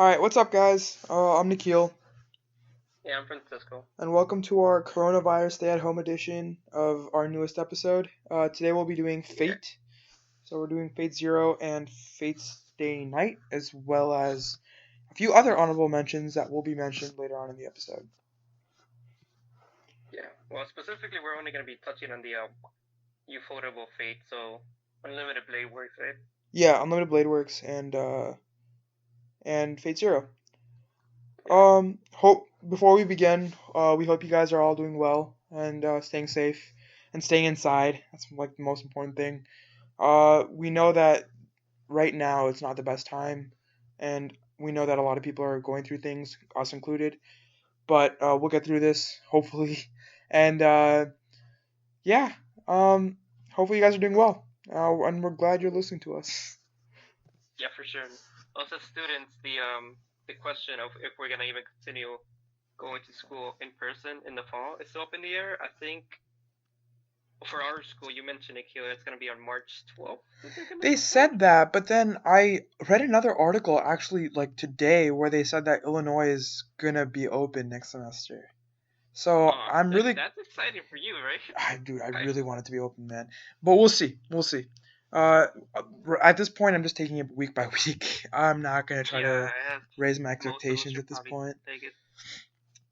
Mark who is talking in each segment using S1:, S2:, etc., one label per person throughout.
S1: Alright, what's up, guys? I'm Nikhil,
S2: Yeah, I'm Francisco.
S1: and welcome to our coronavirus stay at home edition of our newest episode. Today we'll be doing
S2: Yeah,
S1: Fate. So we're doing Fate Zero and Fate's Day Night, as well as a few other honorable mentions that will be mentioned later on in the episode.
S2: yeah. Well, specifically, we're only going to be touching on the ufotable fate, so unlimited blade works, right?
S1: Yeah, Unlimited Blade Works and Fate Zero.
S2: Yeah.
S1: Hope before we begin, we hope you guys are all doing well and staying safe and staying inside. That's like the most important thing. We know that right now it's not the best time, and we know that a lot of people are going through things, us included. But we'll get through this hopefully, and yeah, hopefully you guys are doing well, and we're glad you're listening to us.
S2: Yeah, for sure. Also, students, the question of if we're going to even continue going to school in person in the fall is still up in the air. I think for our school, you mentioned it, Kayla, it's going to be on March 12th. They're going
S1: They
S2: to start.
S1: said that, but then I read another article actually like today where they said that Illinois is gonna be open next semester. So
S2: Oh,
S1: I'm really
S2: that's exciting for you, right?
S1: I
S2: I,
S1: really want it to be open, man. But we'll see. We'll see. Uh, at this point, I'm just taking it week by week. I'm not gonna try
S2: yeah,
S1: to
S2: as
S1: raise my
S2: most of us
S1: expectations
S2: should
S1: at this
S2: probably
S1: point.
S2: take it.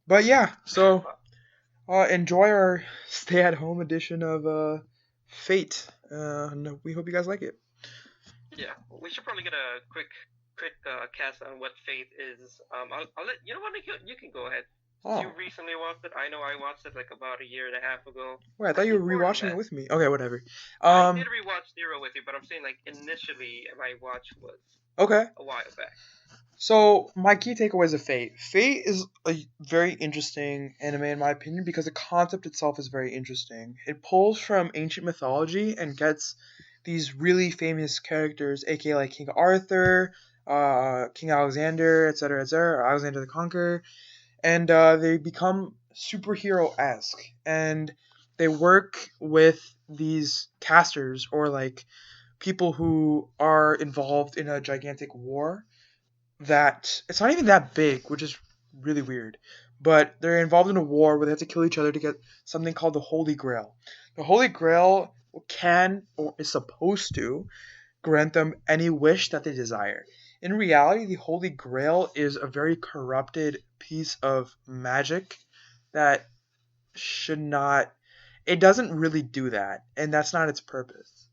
S1: But yeah, so enjoy our stay-at-home edition of Fate. And we hope you guys like it.
S2: Yeah, we should probably get a quick cast on what Faith is. I'll let you know what you can go ahead. Since you
S1: Oh,
S2: recently watched it, I know I watched it like about a year and a half ago.
S1: wait, I thought you
S2: Actually,
S1: were
S2: more than
S1: rewatching it
S2: that.
S1: with me. Okay, whatever.
S2: I did
S1: Um,
S2: rewatch Zero with you, but I'm saying like initially my watch was
S1: okay.
S2: a while back.
S1: So my key takeaways of Fate. Fate is a very interesting anime in my opinion because the concept itself is very interesting. It pulls from ancient mythology and gets these really famous characters, aka like King Arthur, King Alexander, etc., Alexander the Conqueror, and they become superhero esque, and they work with these casters or like people who are involved in a gigantic war that it's not even that big, which is really weird. But they're involved in a war where they have to kill each other to get something called the Holy Grail. The Holy Grail can or is supposed to grant them any wish that they desire. In reality, the Holy Grail is a very corrupted piece of magic that should not. It doesn't really do that, and that's not its purpose.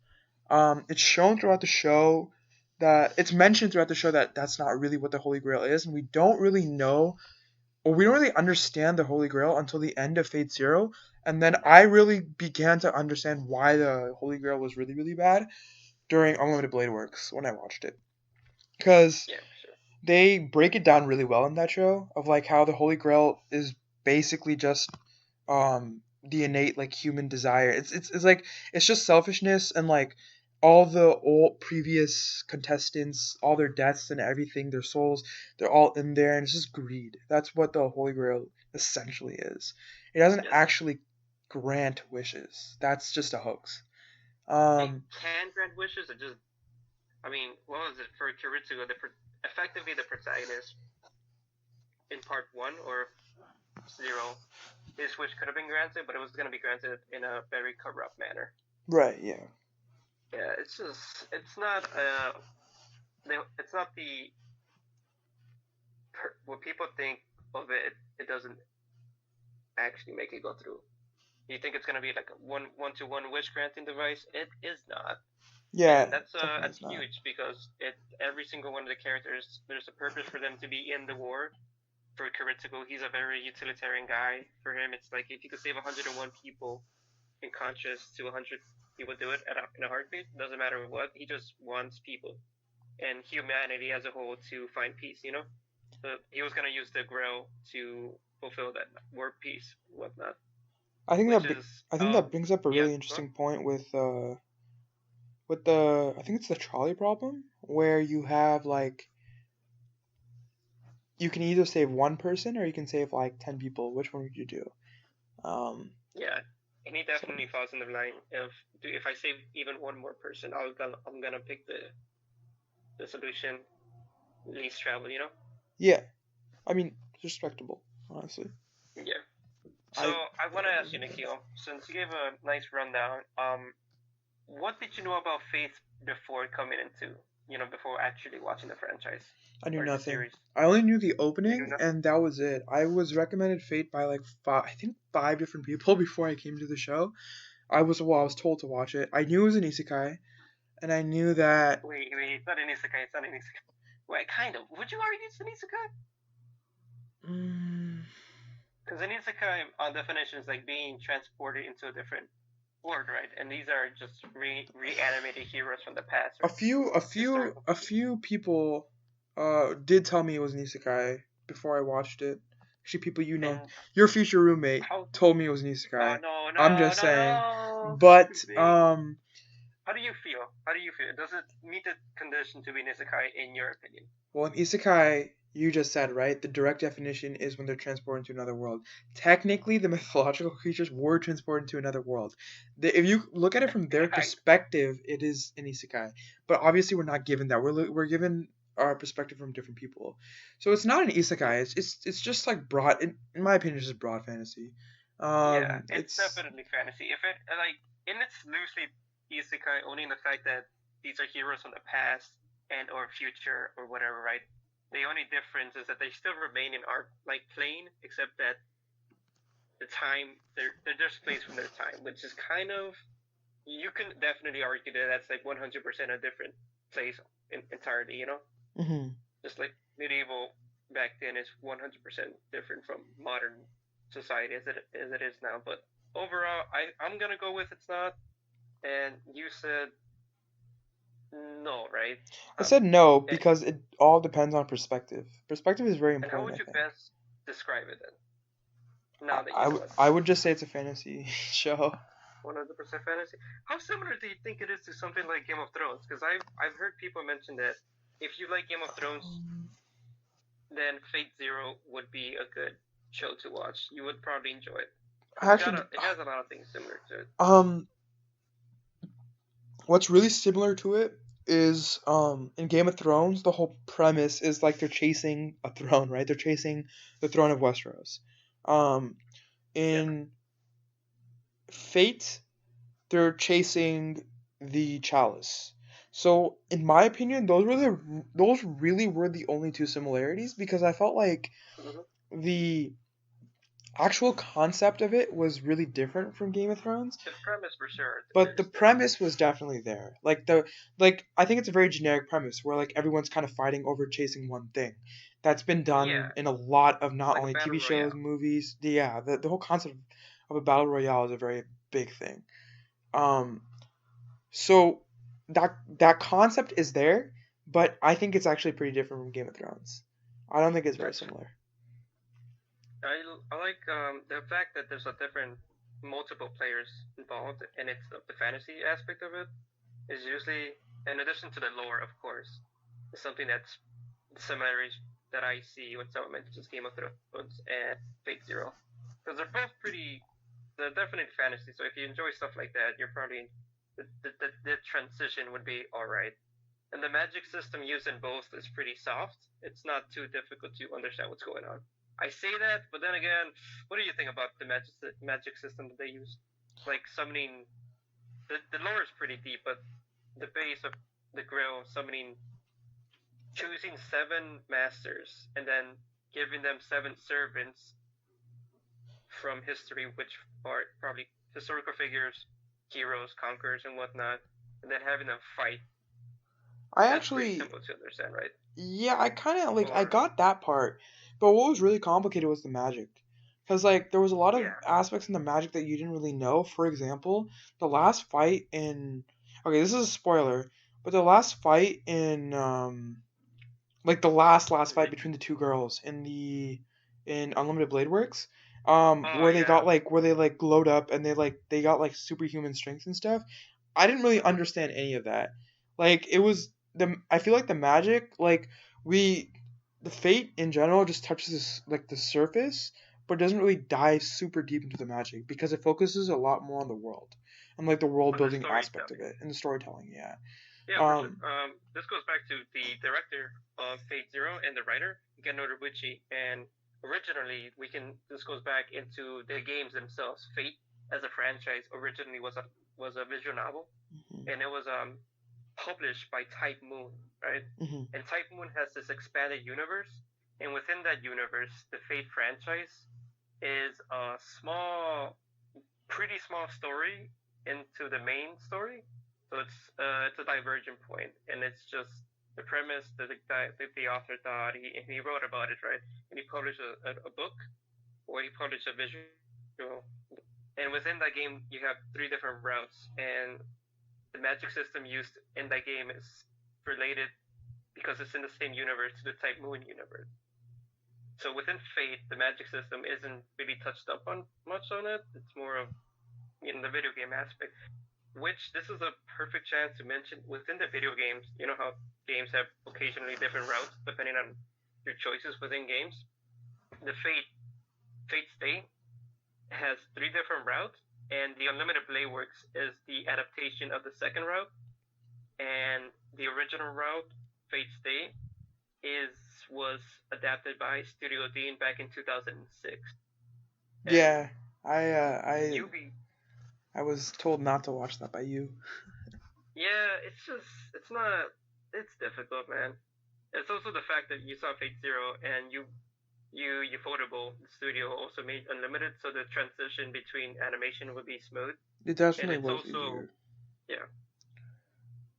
S1: It's shown throughout the show that it's mentioned throughout the show that that's not really what the Holy Grail is, and we don't really know or we don't really understand the Holy Grail until the end of Fate Zero. And then I really began to understand why the Holy Grail was really, really bad during Unlimited Blade Works when I watched it. Because
S2: Yeah, for sure.
S1: they break it down really well in that show of like how the Holy Grail is basically just the innate like human desire. It's like it's just selfishness and like all the old previous contestants, all their deaths and everything, their souls, they're all in there and it's just greed. That's what the Holy Grail essentially is. It doesn't
S2: Yes,
S1: actually grant wishes. That's just a hoax.
S2: it
S1: Um
S2: can grant wishes. It just, I mean, what was it for Kiritsugo? Effectively the protagonist in part one or Zero, his wish could have been granted, but it was going to be granted in a very corrupt manner.
S1: right, yeah.
S2: Yeah, it's just it's not the what people think of it. It doesn't actually make it go through. You think it's going to be like a one to one wish granting device? It is not,
S1: Yeah,
S2: and
S1: definitely
S2: that's
S1: it's not.
S2: huge because every single one of the characters there's a purpose for them to be in the war. For Kiritsugo, he's a very utilitarian guy. For him, it's like if he could save 101 people in contrast to 100, he would do it in a heartbeat. Doesn't matter what. He just wants people and humanity as a whole to find peace. You know, so he was gonna use the Grail to fulfill that world peace, whatnot. Which is
S1: I think that brings up a
S2: yeah,
S1: really
S2: huh?
S1: interesting point with the I think it's the trolley problem where you have like you can either save one person or you can save like 10 people. Which one would you do? Um,
S2: Yeah. And he
S1: so
S2: definitely falls in the line of if I save even one more person, I'm gonna pick the solution least travel. You know.
S1: Yeah, I mean, it's respectable, honestly.
S2: Yeah. So
S1: I
S2: I want to ask you, Nikhil, since you gave a nice rundown, what did you know about Faith before coming into, before actually watching the franchise
S1: I knew
S2: or the
S1: nothing.
S2: series?
S1: I only knew the
S2: You knew
S1: opening,
S2: nothing.
S1: and that was it. I was recommended Fate by like five, I think five different people before I came to the show. I was told to watch it. I knew it was an isekai, and I knew that.
S2: Wait, it's not an isekai. It's not an isekai. Wait, kind of. Would you argue it's an isekai?
S1: Mm,
S2: Because an isekai, on definition, is like being transported into a different world, right? And these are just reanimated heroes from the past,
S1: a
S2: right?
S1: few, a few,
S2: Historical
S1: a
S2: figures.
S1: few people, did tell me it was an isekai before I watched it. Actually, people you know,
S2: And
S1: your future roommate
S2: how?
S1: told me it was an
S2: No,
S1: isekai.
S2: no,
S1: I'm
S2: no,
S1: just
S2: no,
S1: saying,
S2: no.
S1: but
S2: Wait. How do you feel? How do you feel? Does it meet the condition to be an isekai in your opinion?
S1: well, an isekai, you just said, right? The direct definition is when they're transported to another world. Technically, the mythological creatures were transported to another world. If you look at it from their
S2: Kind.
S1: perspective, it is an isekai. But obviously, we're not given that. We're given our perspective from different people. So it's not an
S2: Yeah.
S1: isekai. It's just like broad. In my opinion, it's just broad fantasy.
S2: Yeah, it's
S1: It's
S2: definitely fantasy. If it like in its loosely isekai, only in the fact that these are heroes from the past and or future or whatever, right? The only difference is that they still remain in our like plane, except that the time they're just placed from their time, which is kind of you can definitely argue that that's like 100% a different place in entirety,
S1: mhm.
S2: just like medieval back then is 100% different from modern society as it is now. But overall, I'm gonna go with it's not. And you said no, right?
S1: I
S2: Um,
S1: said no
S2: eh,
S1: because it all depends on perspective. Perspective is very
S2: and how
S1: important,
S2: would
S1: I
S2: you
S1: think.
S2: best describe it then? Now that you know it,
S1: I would just say it's a fantasy show.
S2: 100% fantasy. How similar do you think it is to something like Game of Thrones? Because I've heard people mention that if you like Game of Thrones, then Fate Zero would be a good show to watch. You would probably enjoy it.
S1: Actually,
S2: It has a lot of things similar to it.
S1: um, what's really similar to it is in Game of Thrones, the whole premise is like they're chasing a throne, right? They're chasing the throne of Westeros. Um,
S2: Yeah.
S1: in Fate, they're chasing the chalice. So, in my opinion, those really were the only two similarities because I felt like
S2: Mm-hmm.
S1: the actual concept of it was really different from Game of Thrones,
S2: The premise for sure
S1: but the
S2: is different.
S1: premise was definitely there. I think it's a very generic premise where like everyone's kind of fighting over chasing one thing. That's been
S2: Yeah,
S1: done in a lot of
S2: it's
S1: not
S2: like a
S1: only
S2: battle
S1: TV shows,
S2: royale.
S1: movies. Yeah, the whole concept of a battle royale is a very big thing. Um, so that concept is there, but I think it's actually pretty different from Game of Thrones. I don't think it's very
S2: That's
S1: similar.
S2: I like the fact that there's a different multiple players involved, and it's the fantasy aspect of it is usually, in addition to the lore, of course, is something that's similarities that I see when someone mentions Game of Thrones and Fate Zero, because they're both they're definitely fantasy. So if you enjoy stuff like that, you're probably the transition would be all right. And the magic system used in both is pretty soft. It's not too difficult to understand what's going on. I say that, but then again, what do you think about the magic system that they use? Like summoning, the lore is pretty deep, but the base of the grill summoning, choosing seven masters and then giving them seven servants from history, which are probably historical figures, heroes, conquerors, and whatnot, and then having them fight.
S1: I
S2: That's pretty
S1: actually
S2: simple to understand, right?
S1: Yeah, I kind of like I
S2: Or
S1: got that part, but what was really complicated was the magic. Because like there was a lot of
S2: yeah,
S1: aspects in the magic that you didn't really know. For example, the last fight in okay, this is a spoiler, but the last fight in like the last fight between the two girls in Unlimited Blade Works,
S2: oh
S1: where they
S2: yeah,
S1: got like where they like glowed up and they got like superhuman strength and stuff. I didn't really
S2: mm-hmm.
S1: understand any of that. Like it was the I feel like the magic like we the fate in general just touches like the surface, but doesn't really dive super deep into the magic because it focuses a lot more on the world and like the world
S2: On the
S1: building aspect of
S2: storytelling.
S1: it and the storytelling. Yeah.
S2: Yeah, for sure.
S1: Um,
S2: This goes back to the director of Fate Zero and the writer Geno Nobuchi. And originally, this goes back into the games themselves. Fate as a franchise originally was a visual novel,
S1: mhm,
S2: and it was published by Type Moon, right?
S1: mhm.
S2: And Type Moon has this expanded universe, and within that universe, the Fate franchise is a pretty small story into the main story. So it's a divergent point, and it's just the premise that the author thought he wrote about it, right? And he published a book, or he published a visual. And within that game, you have three different routes, and the magic system used in that game is related because it's in the same universe to the Type Moon universe. So within Fate, the magic system isn't really touched up on much on it. It's more of in the video game aspect. Which this is a perfect chance to mention within the video games. You know how games have occasionally different routes depending on your choices within games. The Fate Stay has three different routes, and the Unlimited Blade Works is the adaptation of the second route, and the original route, Fate Stay, is was adapted by Studio Dean back in 2006. And
S1: Yeah, I uh, I
S2: Yubi,
S1: I was told not to watch that by you.
S2: yeah, it's not, it's difficult, man. It's also the fact that you saw Fate Zero and Ufotable Studio also made Unlimited, so the transition between animation would be smooth.
S1: It
S2: And
S1: definitely
S2: it's
S1: was
S2: also,
S1: easier.
S2: yeah,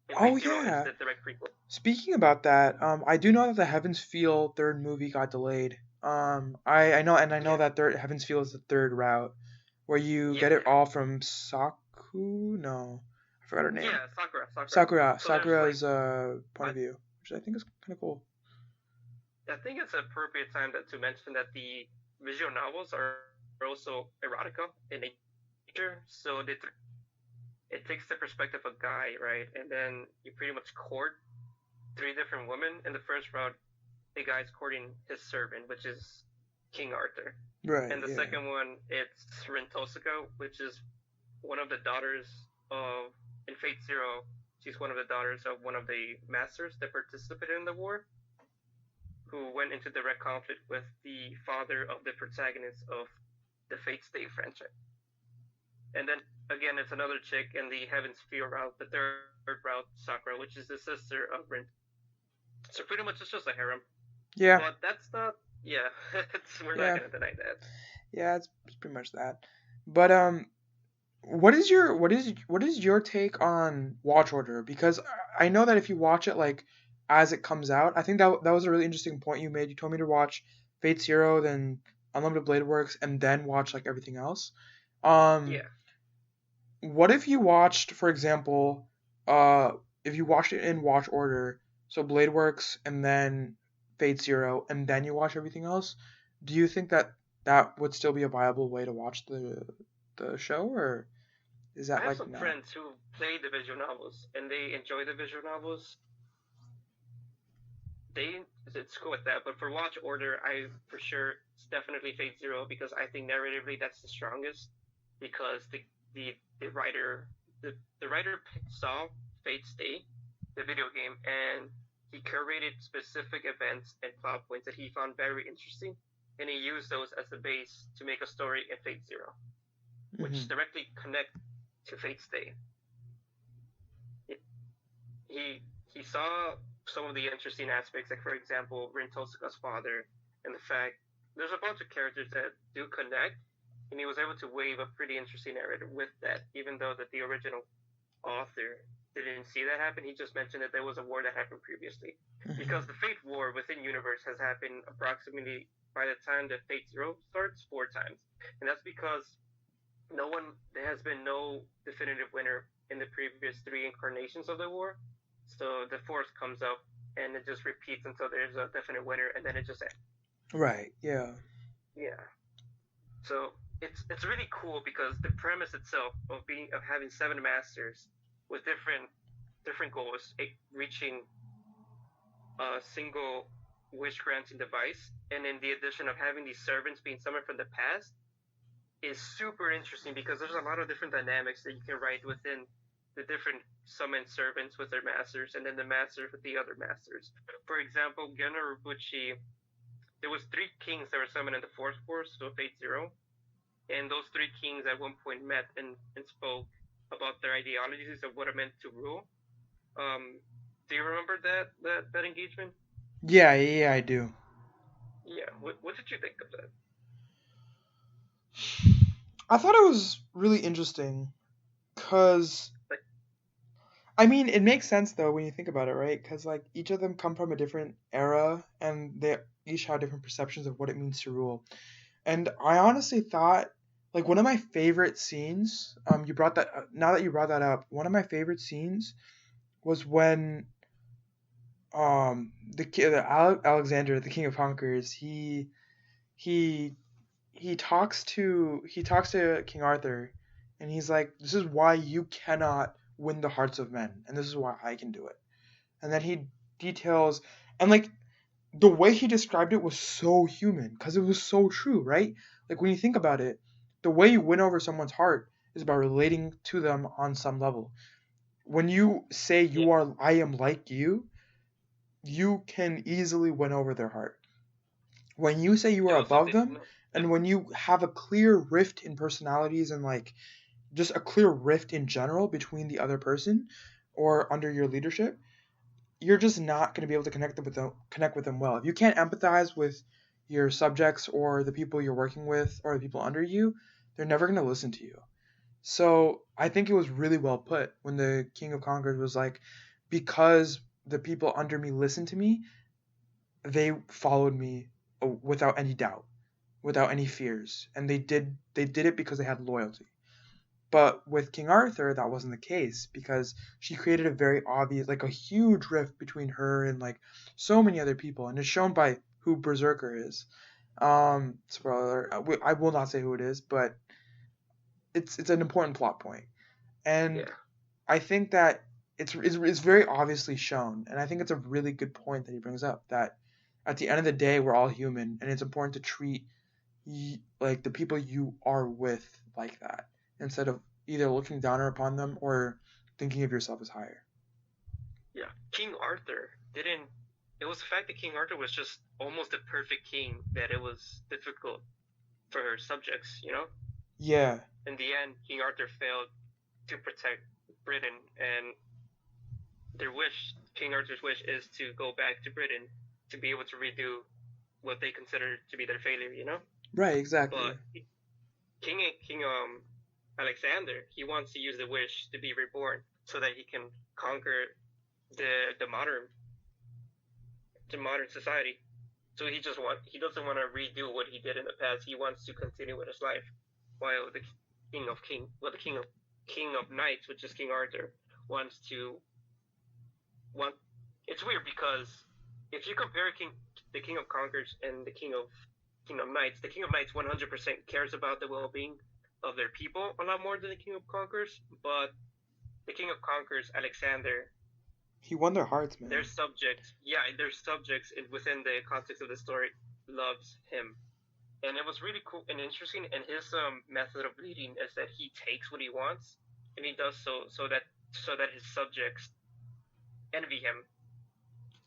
S2: and
S1: Oh
S2: Fate Zero is
S1: yeah.
S2: the direct prequel.
S1: Speaking about that, I do know that the Heaven's Feel third movie got delayed. I know
S2: Yeah,
S1: that third Heaven's Feel is the third route where you
S2: yeah,
S1: get it all from Saku. No, I forgot her name.
S2: yeah. Sakura. So there's like,
S1: Sakura's point
S2: I,
S1: of view, which I think is kind of cool.
S2: I think it's an appropriate time to mention that the visual novels are also erotica in nature. So it takes the perspective of a guy, right? And then you pretty much court three different women. In the first round, the guy's courting his servant, which is King Arthur.
S1: Right.
S2: And the
S1: Yeah.
S2: second one, it's Rentosica, which is one of the daughters of, in Fate Zero, she's one of the daughters of one of the masters that participated in the war, who went into direct conflict with the father of the protagonist of the Fate Stay franchise. And then again, it's another chick in the Heaven's Feel route, the third route, Sakura, which is the sister of Rent. So pretty much it's just a harem.
S1: Yeah.
S2: But that's not, yeah, we're not
S1: Yeah.
S2: gonna deny that.
S1: Yeah. It's pretty much that. But what is your take on Watch Order? Because I know that if you watch it like as it comes out, I think that was a really interesting point you made. You told me to watch Fate Zero, then Unlimited Blade Works, and then watch like everything else. Um,
S2: Yeah,
S1: what if you watched, for example, if you watched it in watch order, so Blade Works and then Fate Zero, and then you watch everything else? Do you think that that would still be a viable way to watch the show, or is
S2: I
S1: that
S2: have
S1: like
S2: some
S1: not?
S2: friends who play the visual novels and they enjoy the visual novels. They It's cool with that, but for Watch Order, I for sure it's definitely Fate Zero because I think narratively that's the strongest because the writer the writer saw Fate Stay, the video game, and he curated specific events and plot points that he found very interesting, and he used those as the base to make a story in Fate Zero, which
S1: Hmm.
S2: directly connect to Fate Stay. It, he saw some of the interesting aspects, like for example, Rin Tosuka's father, and the fact there's a bunch of characters that do connect, and he was able to weave a pretty interesting narrative with that, even though that the original author didn't see that happen. He just mentioned that there was a war that happened previously,
S1: Hmm.
S2: because the Fate War within universe has happened approximately by the time that Fate Zero starts 4 times, and that's because there has been no definitive winner in the previous three incarnations of the war. So the force comes up and it just repeats until there's a definite winner, and then it just ends.
S1: Right. Yeah.
S2: Yeah. So it's really cool because the premise itself of having seven masters with different goals, reaching a single wish granting device, and then the addition of having these servants being summoned from the past is super interesting because there's a lot of different dynamics that you can write within the different summon servants with their masters, and then the masters with the other masters. For example, Genno Robuchi, there was 3 kings that were summoned in the Fourth Force, so Fate Zero, and those 3 kings at one point met and spoke about their ideologies of what it meant to rule. Do you remember that engagement?
S1: Yeah, I do.
S2: Yeah. What did you think of that?
S1: I thought it was really interesting because
S2: Like,
S1: I mean, it makes sense though when you think about it, right? Because like each of them come from a different era, and they each have different perceptions of what it means to rule. And I honestly thought, like one of my favorite scenes, you brought that now that you brought that up, one of my favorite scenes was when Alexander, the King of Conquerors, he he talks to King Arthur, and he's like, "This is why you cannot win the hearts of men, and this is why I can do it." And then he details, and like the way he described it was so human because it was so true, right? Like when you think about it, the way you win over someone's heart is by relating to them on some level. When you say
S2: yeah.
S1: I am like you can easily win over their heart. When you say you are
S2: It also
S1: above
S2: did
S1: them,
S2: no.
S1: and when you have a clear rift in personalities and like just a clear rift in general between the other person or under your leadership, you're just not going to be able to connect with them well. If you can't empathize with your subjects or the people you're working with or the people under you, they're never going to listen to you. So I think it was really well put when the King of Conquerors was like, because the people under me listened to me, they followed me without any doubt, without any fears, and they did it because they had loyalty. But with King Arthur, that wasn't the case because she created a very obvious, like a huge rift between her and like so many other people, and it's shown by who Berserker is. Spoiler, I will not say who it is, but it's an important plot point, and
S2: Yeah.
S1: I think that it's very obviously shown, and I think it's a really good point that he brings up that at the end of the day, we're all human, and it's important to treat like the people you are with like that instead of either looking down upon them or thinking of yourself as higher.
S2: Yeah. King Arthur didn't. It was the fact that King Arthur was just almost a perfect king that it was difficult for her subjects.
S1: Yeah,
S2: In the end, King Arthur failed to protect Britain, and King Arthur's wish, is to go back to Britain to be able to redo what they consider to be their failure.
S1: right, exactly.
S2: But King Alexander, he wants to use the wish to be reborn so that he can conquer the modern society. So he doesn't want to redo what he did in the past. He wants to continue with his life, while the King of Knights, which is King Arthur, wants to want. It's weird because if you compare the King of Conquerors and the King of Knights, the King of Knights 100% cares about the well-being of their people a lot more than the King of Conquerors. But the King of Conquerors, Alexander,
S1: He won their hearts, man.
S2: their subjects, within the context of the story, loves him. And it was really cool and interesting. And his method of leading is that he takes what he wants, and he does so that his subjects envy him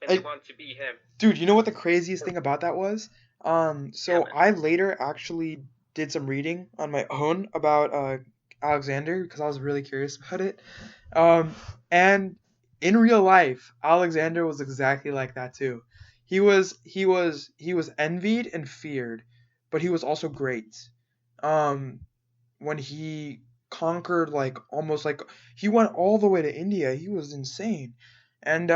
S2: and they
S1: I,
S2: want to be him.
S1: dude, you know what the craziest thing about that was?
S2: Yeah,
S1: So
S2: man.
S1: I later actually did some reading on my own about Alexander because I was really curious about it. Um, and in real life, Alexander was exactly like that too. He was envied and feared, but he was also great. Um, when he conquered like almost like he went all the way to India, he was insane. And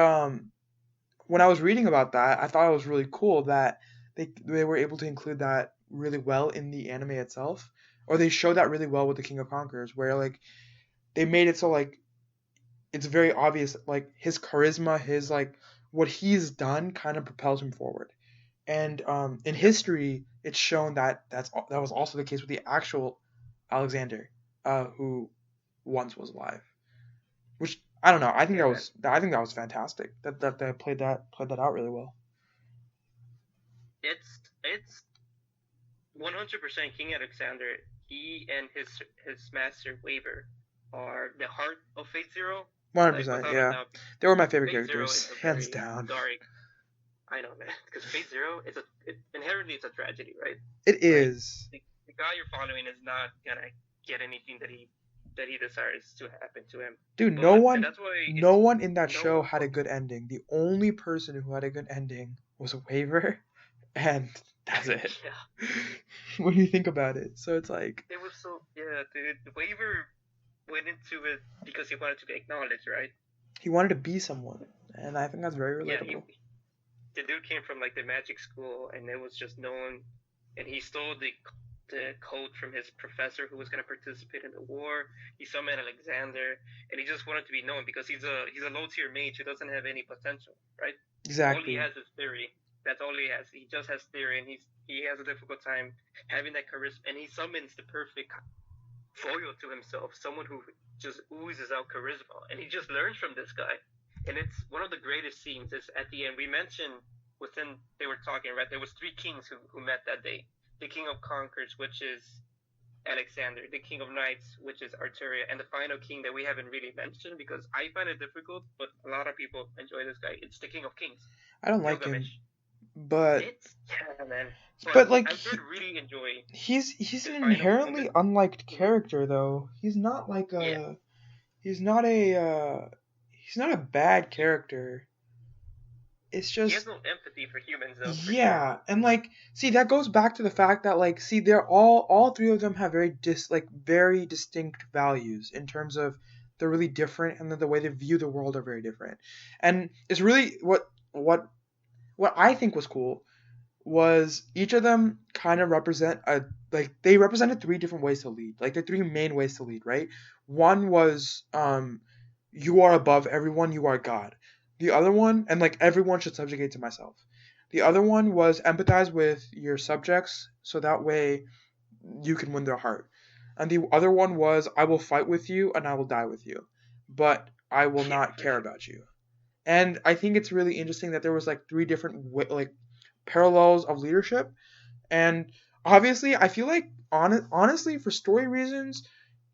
S1: when I was reading about that, I thought it was really cool that they were able to include that really well in the anime itself, or they showed that really well with the King of Conquerors, where like they made it so like it's very obvious like his charisma, his like what he's done kind of propels him forward. And in
S2: Yep.
S1: history, it's shown that that was also the case with the actual Alexander, who once was alive. Which I don't know.
S2: Yeah, man.
S1: I think that was fantastic. That they played that out really well.
S2: It's 100% King Alexander. He and his master Waver are the heart of Fate Zero. Like
S1: 100%.
S2: without a
S1: Yeah,
S2: doubt,
S1: they were my favorite
S2: Fate Zero
S1: characters,
S2: is a
S1: hands
S2: very
S1: down.
S2: dark. I know, man, because Fate Zero is inherently it's a tragedy, right?
S1: It
S2: Like
S1: is.
S2: the guy you're following is not gonna get anything that he desires to happen to him.
S1: Dude,
S2: And that's why
S1: no
S2: it's
S1: one in that
S2: no
S1: show
S2: one.
S1: had a good ending. The only person who had a good ending was Waver, and that's it.
S2: Yeah,
S1: When you think about it, so it's like
S2: it was so dude. The waiver went into it because he wanted to be acknowledged, right?
S1: he wanted to be someone, and I think that's very
S2: Yeah,
S1: relatable.
S2: the dude came from like the magic school, and it was just known, and he stole the code from his professor who was going to participate in the war. He summoned Alexander, and he just wanted to be known because he's a low tier mage who doesn't have any potential, right? All he
S1: Exactly.
S2: has is theory. That's all he has. He just has theory, and he has a difficult time having that charisma. And he summons the perfect foil to himself, someone who just oozes out charisma, and he just learns from this guy. And it's one of the greatest scenes. Is at the end we mentioned within they were talking right. There was three kings who met that day. The king of conquerors, which is Alexander, the king of knights, which is Arturia, and the final king that we haven't really mentioned because I find it difficult, but a lot of people enjoy this guy. It's the king of kings,
S1: I don't like him,
S2: Gilgamesh.
S1: but
S2: It's yeah, man. But
S1: but like
S2: I did really enjoy
S1: he's
S2: his
S1: an
S2: final
S1: inherently
S2: moment.
S1: unliked
S2: Mhm.
S1: character though. He's not like
S2: Yeah,
S1: a he's not a he's not a bad character. It's
S2: he has
S1: just
S2: no empathy for humans though, for sure.
S1: yeah, and like see that goes back to the fact that like see they're all three of them have very distinct values in terms of they're really different and then the way they view the world are very different. And it's really what I think was cool was each of them kind of represent a like they represented three different ways to lead. Like the three main ways to lead, right? One was you are above everyone, you are God. The other one, and like everyone should subjugate to myself. The other one was empathize with your subjects so that way you can win their heart. And the other one was I will fight with you and I will die with you, but I will
S2: Yeah,
S1: not
S2: for
S1: care
S2: sure.
S1: about you. And I think it's really interesting that there was like three different like parallels of leadership. And obviously I feel like honestly for story reasons,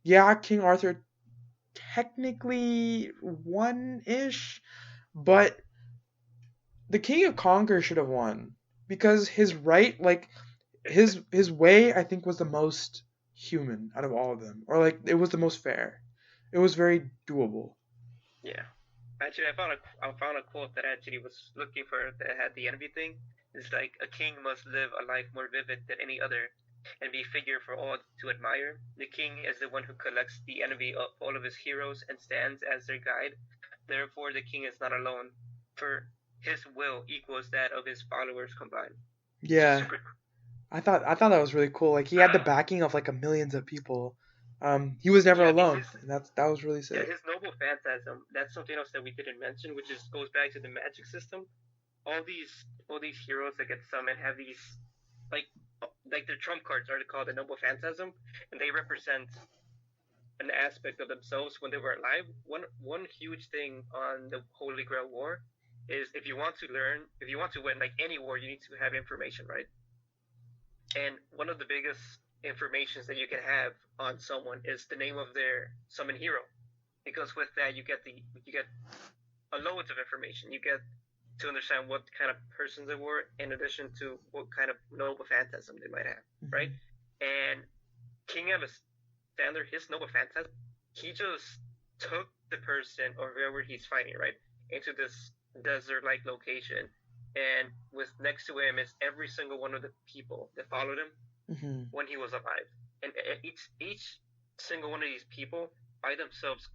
S1: yeah, King Arthur technically won ish, but the King of Conquer should have won because his right, like his way, I think was the most human out of all of them, or like it was the most fair. It was very doable.
S2: Yeah. Actually, I found a quote that I actually was looking for that had the envy thing. It's like a king must live a life more vivid than any other, and be figure for all to admire. The king is the one who collects the envy of all of his heroes and stands as their guide. Therefore, the king is not alone, for his will equals that of his followers combined. Which is
S1: Yeah,
S2: super.
S1: I thought that was really cool. Like he had the backing of like a millions of people. He was never
S2: Yeah,
S1: alone,
S2: his
S1: and that was really
S2: yeah
S1: sick.
S2: his noble phantasm. That's something else that we didn't mention, which is goes back to the magic system. all these all these heroes that get summoned have these like like their trump cards are called the noble phantasm, and they represent an aspect of themselves when they were alive. One huge thing on the Holy Grail War is if you want to win like any war, you need to have information, right? And one of the biggest informations that you can have on someone is the name of their summon hero, because with that you get a loads of information. You get to understand what kind of persons they were, in addition to what kind of noble phantasm they might have, right?
S1: Mhm.
S2: And King Alexander, his noble phantasm, he just took the person or whoever he's fighting, right, into this desert-like location, and with next to him is every single one of the people that followed him
S1: Mhm.
S2: when he was alive, and each single one of these people by themselves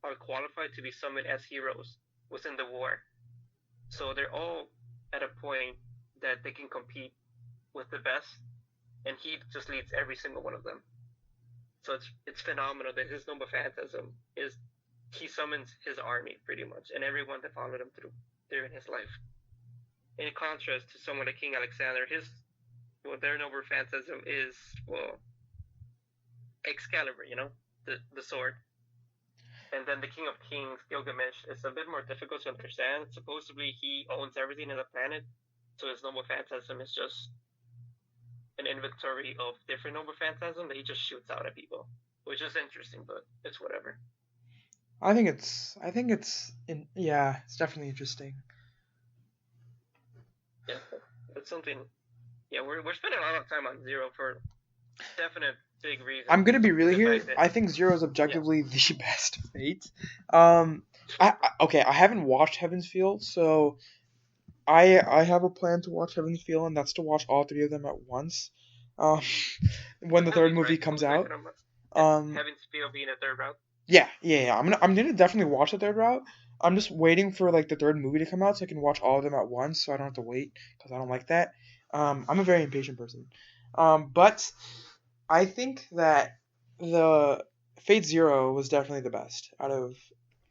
S2: are qualified to be summoned as heroes within the war. So they're all at a point that they can compete with the best, and he just leads every single one of them. So it's phenomenal that his noble phantasm is he summons his army pretty much, and everyone that followed him through during his life. In contrast to someone like King Alexander, their noble phantasm is Excalibur, the sword. And then the King of Kings, Gilgamesh, is a bit more difficult to understand. Supposedly, he owns everything in the planet, so his noble phantasm is just an inventory of different noble phantasm that he just shoots out at people, which is interesting, but it's whatever.
S1: yeah, it's definitely interesting.
S2: Yeah, that's something. Yeah, we're spending a lot of time on Zero for definite big
S1: I'm
S2: reasons.
S1: gonna be really
S2: The
S1: here.
S2: fact that
S1: I think Zero is
S2: yeah,
S1: objectively the best Fate. Um, okay. I haven't watched Heaven's Feel, so I have a plan to watch Heaven's Feel, and that's to watch all three of them at once. Um, when
S2: the
S1: the third
S2: movies,
S1: movie
S2: right? The
S1: comes
S2: movies are
S1: out.
S2: kind of and
S1: Um,
S2: having Spiel being a third route.
S1: yeah. I'm gonna definitely watch the third route. I'm just waiting for like the third movie to come out so I can watch all of them at once, so I don't have to wait because I don't like that. I'm a very impatient person. But I think that the Fate Zero was definitely the best out of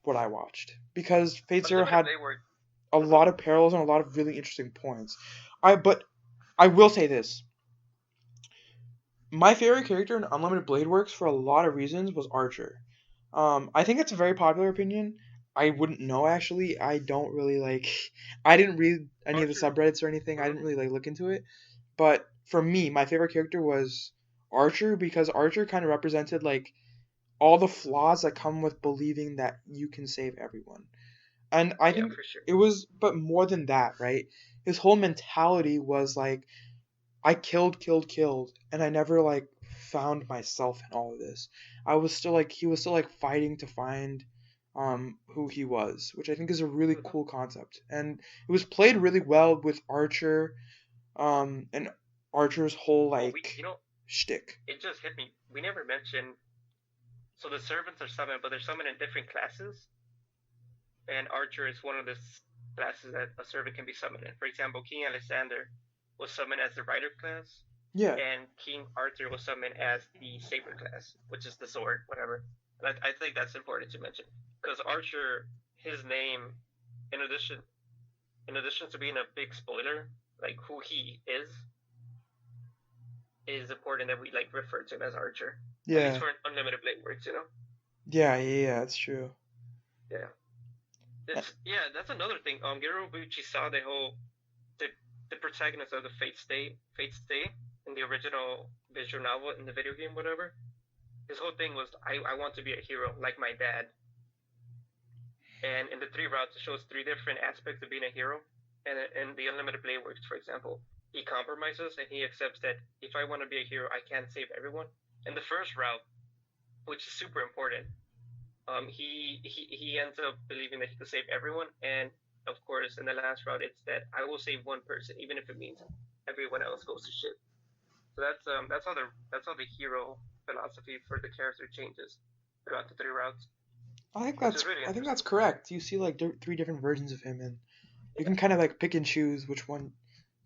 S1: what I watched because Fate Zero
S2: Unlimited
S1: had
S2: Blade Work.
S1: a
S2: Mm-hmm.
S1: lot of parallels and a lot of really interesting points. But I will say this: my favorite character in Unlimited Blade Works for a lot of reasons was Archer. I think it's a very popular opinion. I wouldn't know actually. I don't really like. I didn't read any of the
S2: Archer.
S1: subreddits or anything. I
S2: Mm-hmm.
S1: didn't really like look into it. But for me, my favorite character was Archer because Archer kind of represented like all the flaws that come with believing that you can save everyone. And I
S2: Yeah,
S1: think
S2: for sure.
S1: it was, but more than that, right? His whole mentality was like, I killed, and I never like found myself in all of this. I was still like, he was still like fighting to find who he was, which I think is a really
S2: Mm-hmm.
S1: cool concept. And it was played really well with Archer, and Archer's whole
S2: Oh,
S1: like shtick.
S2: it just hit me. We never mentioned. So the servants are summoned, but they're summoned in different classes. And Archer is one of the classes that a servant can be summoned in. For example, King Alexander was summoned as the Rider class,
S1: Yeah,
S2: and King Arthur was summoned as the Saber class, which is the sword, whatever. And I think that's important to mention because Archer, his name, in addition to being a big spoiler, like who he is important that we like refer to him as Archer. At least
S1: yeah,
S2: for Unlimited Blade Works, you know.
S1: yeah. That's true.
S2: Yeah. That's another thing. Gero Bucci saw the the protagonist of the Fate Stay in the original visual novel in the video game, whatever. His whole thing was I want to be a hero like my dad. And in the three routes, it shows three different aspects of being a hero. And in the Unlimited Blade Works, for example, he compromises and he accepts that if I want to be a hero, I can't save everyone. In the first route, which is super important, he ends up believing that he could save everyone, and of course, in the last route, it's that I will save one person, even if it means everyone else goes to shit. So that's how the hero philosophy for the character changes throughout the three routes, which is really
S1: I think that's
S2: interesting.
S1: correct. You see like three different versions of him, and you
S2: Yeah,
S1: can kind of like pick and choose which one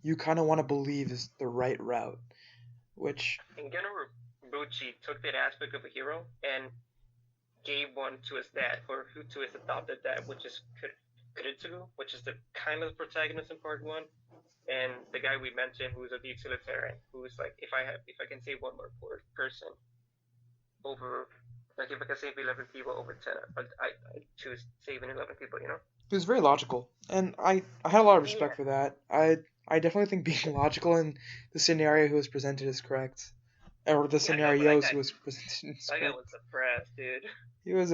S1: you kind of want to believe is the right route. Which
S2: and Genoa Bucci took that aspect of a hero and gave one to his dad, or who to his adopted dad, which is Kuritsugu, which is the kind of protagonist in part one, and the guy we mentioned who's a utilitarian, who's like, if I can save one more person over, like if I can save 11 people over 10, I choose saving 11 people. You know?
S1: he was very logical, and I had a lot of respect
S2: Yeah.
S1: for that. I definitely think being logical in the scenario he was presented is correct, or the
S2: I know, but that
S1: scenarios he
S2: guy
S1: was presented is
S2: that guy
S1: correct.
S2: was depressed, dude.
S1: He was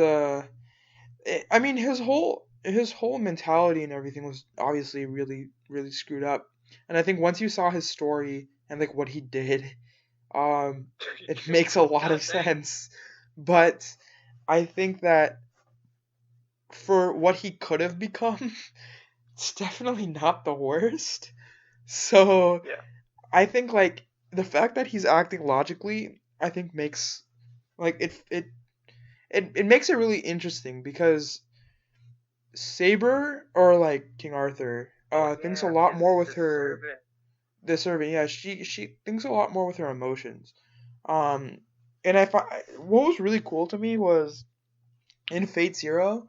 S1: I mean his whole mentality and everything was obviously really screwed up. And I think once you saw his story and like what he did, it makes a lot
S2: God
S1: of
S2: dang.
S1: sense. But I think that for what he could have become, it's definitely not the worst. So
S2: Yeah.
S1: I think like the fact that he's acting logically, I think makes like it makes it really interesting because Saber or like King Arthur
S2: Oh
S1: thinks a
S2: yeah,
S1: lot more with
S2: his
S1: her
S2: servant.
S1: the servant. Yeah, she thinks a lot more with her emotions. Um, and I what was really cool to me was in Fate Zero,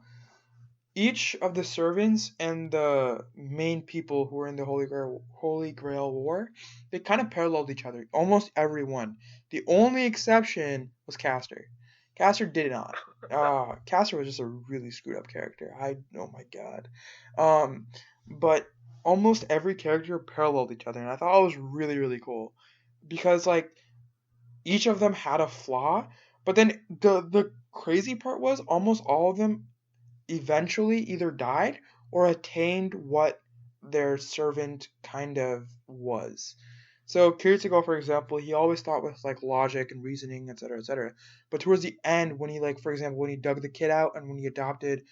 S1: each of the servants and the main people who were in the Holy Grail War, they kind of paralleled each other. Almost everyone. The only exception was Castor. Castor did not. Castor was just a really screwed up character. Oh my god. Um, but almost every character paralleled each other, and I thought it was really cool because like each of them had a flaw, but then the crazy part was almost all of them eventually either died or attained what their servant kind of was. So Kirito, for example, he always thought with like logic and reasoning, etc., etc. But towards the end, when he like, for example, when he dug the kid out and when he adopted,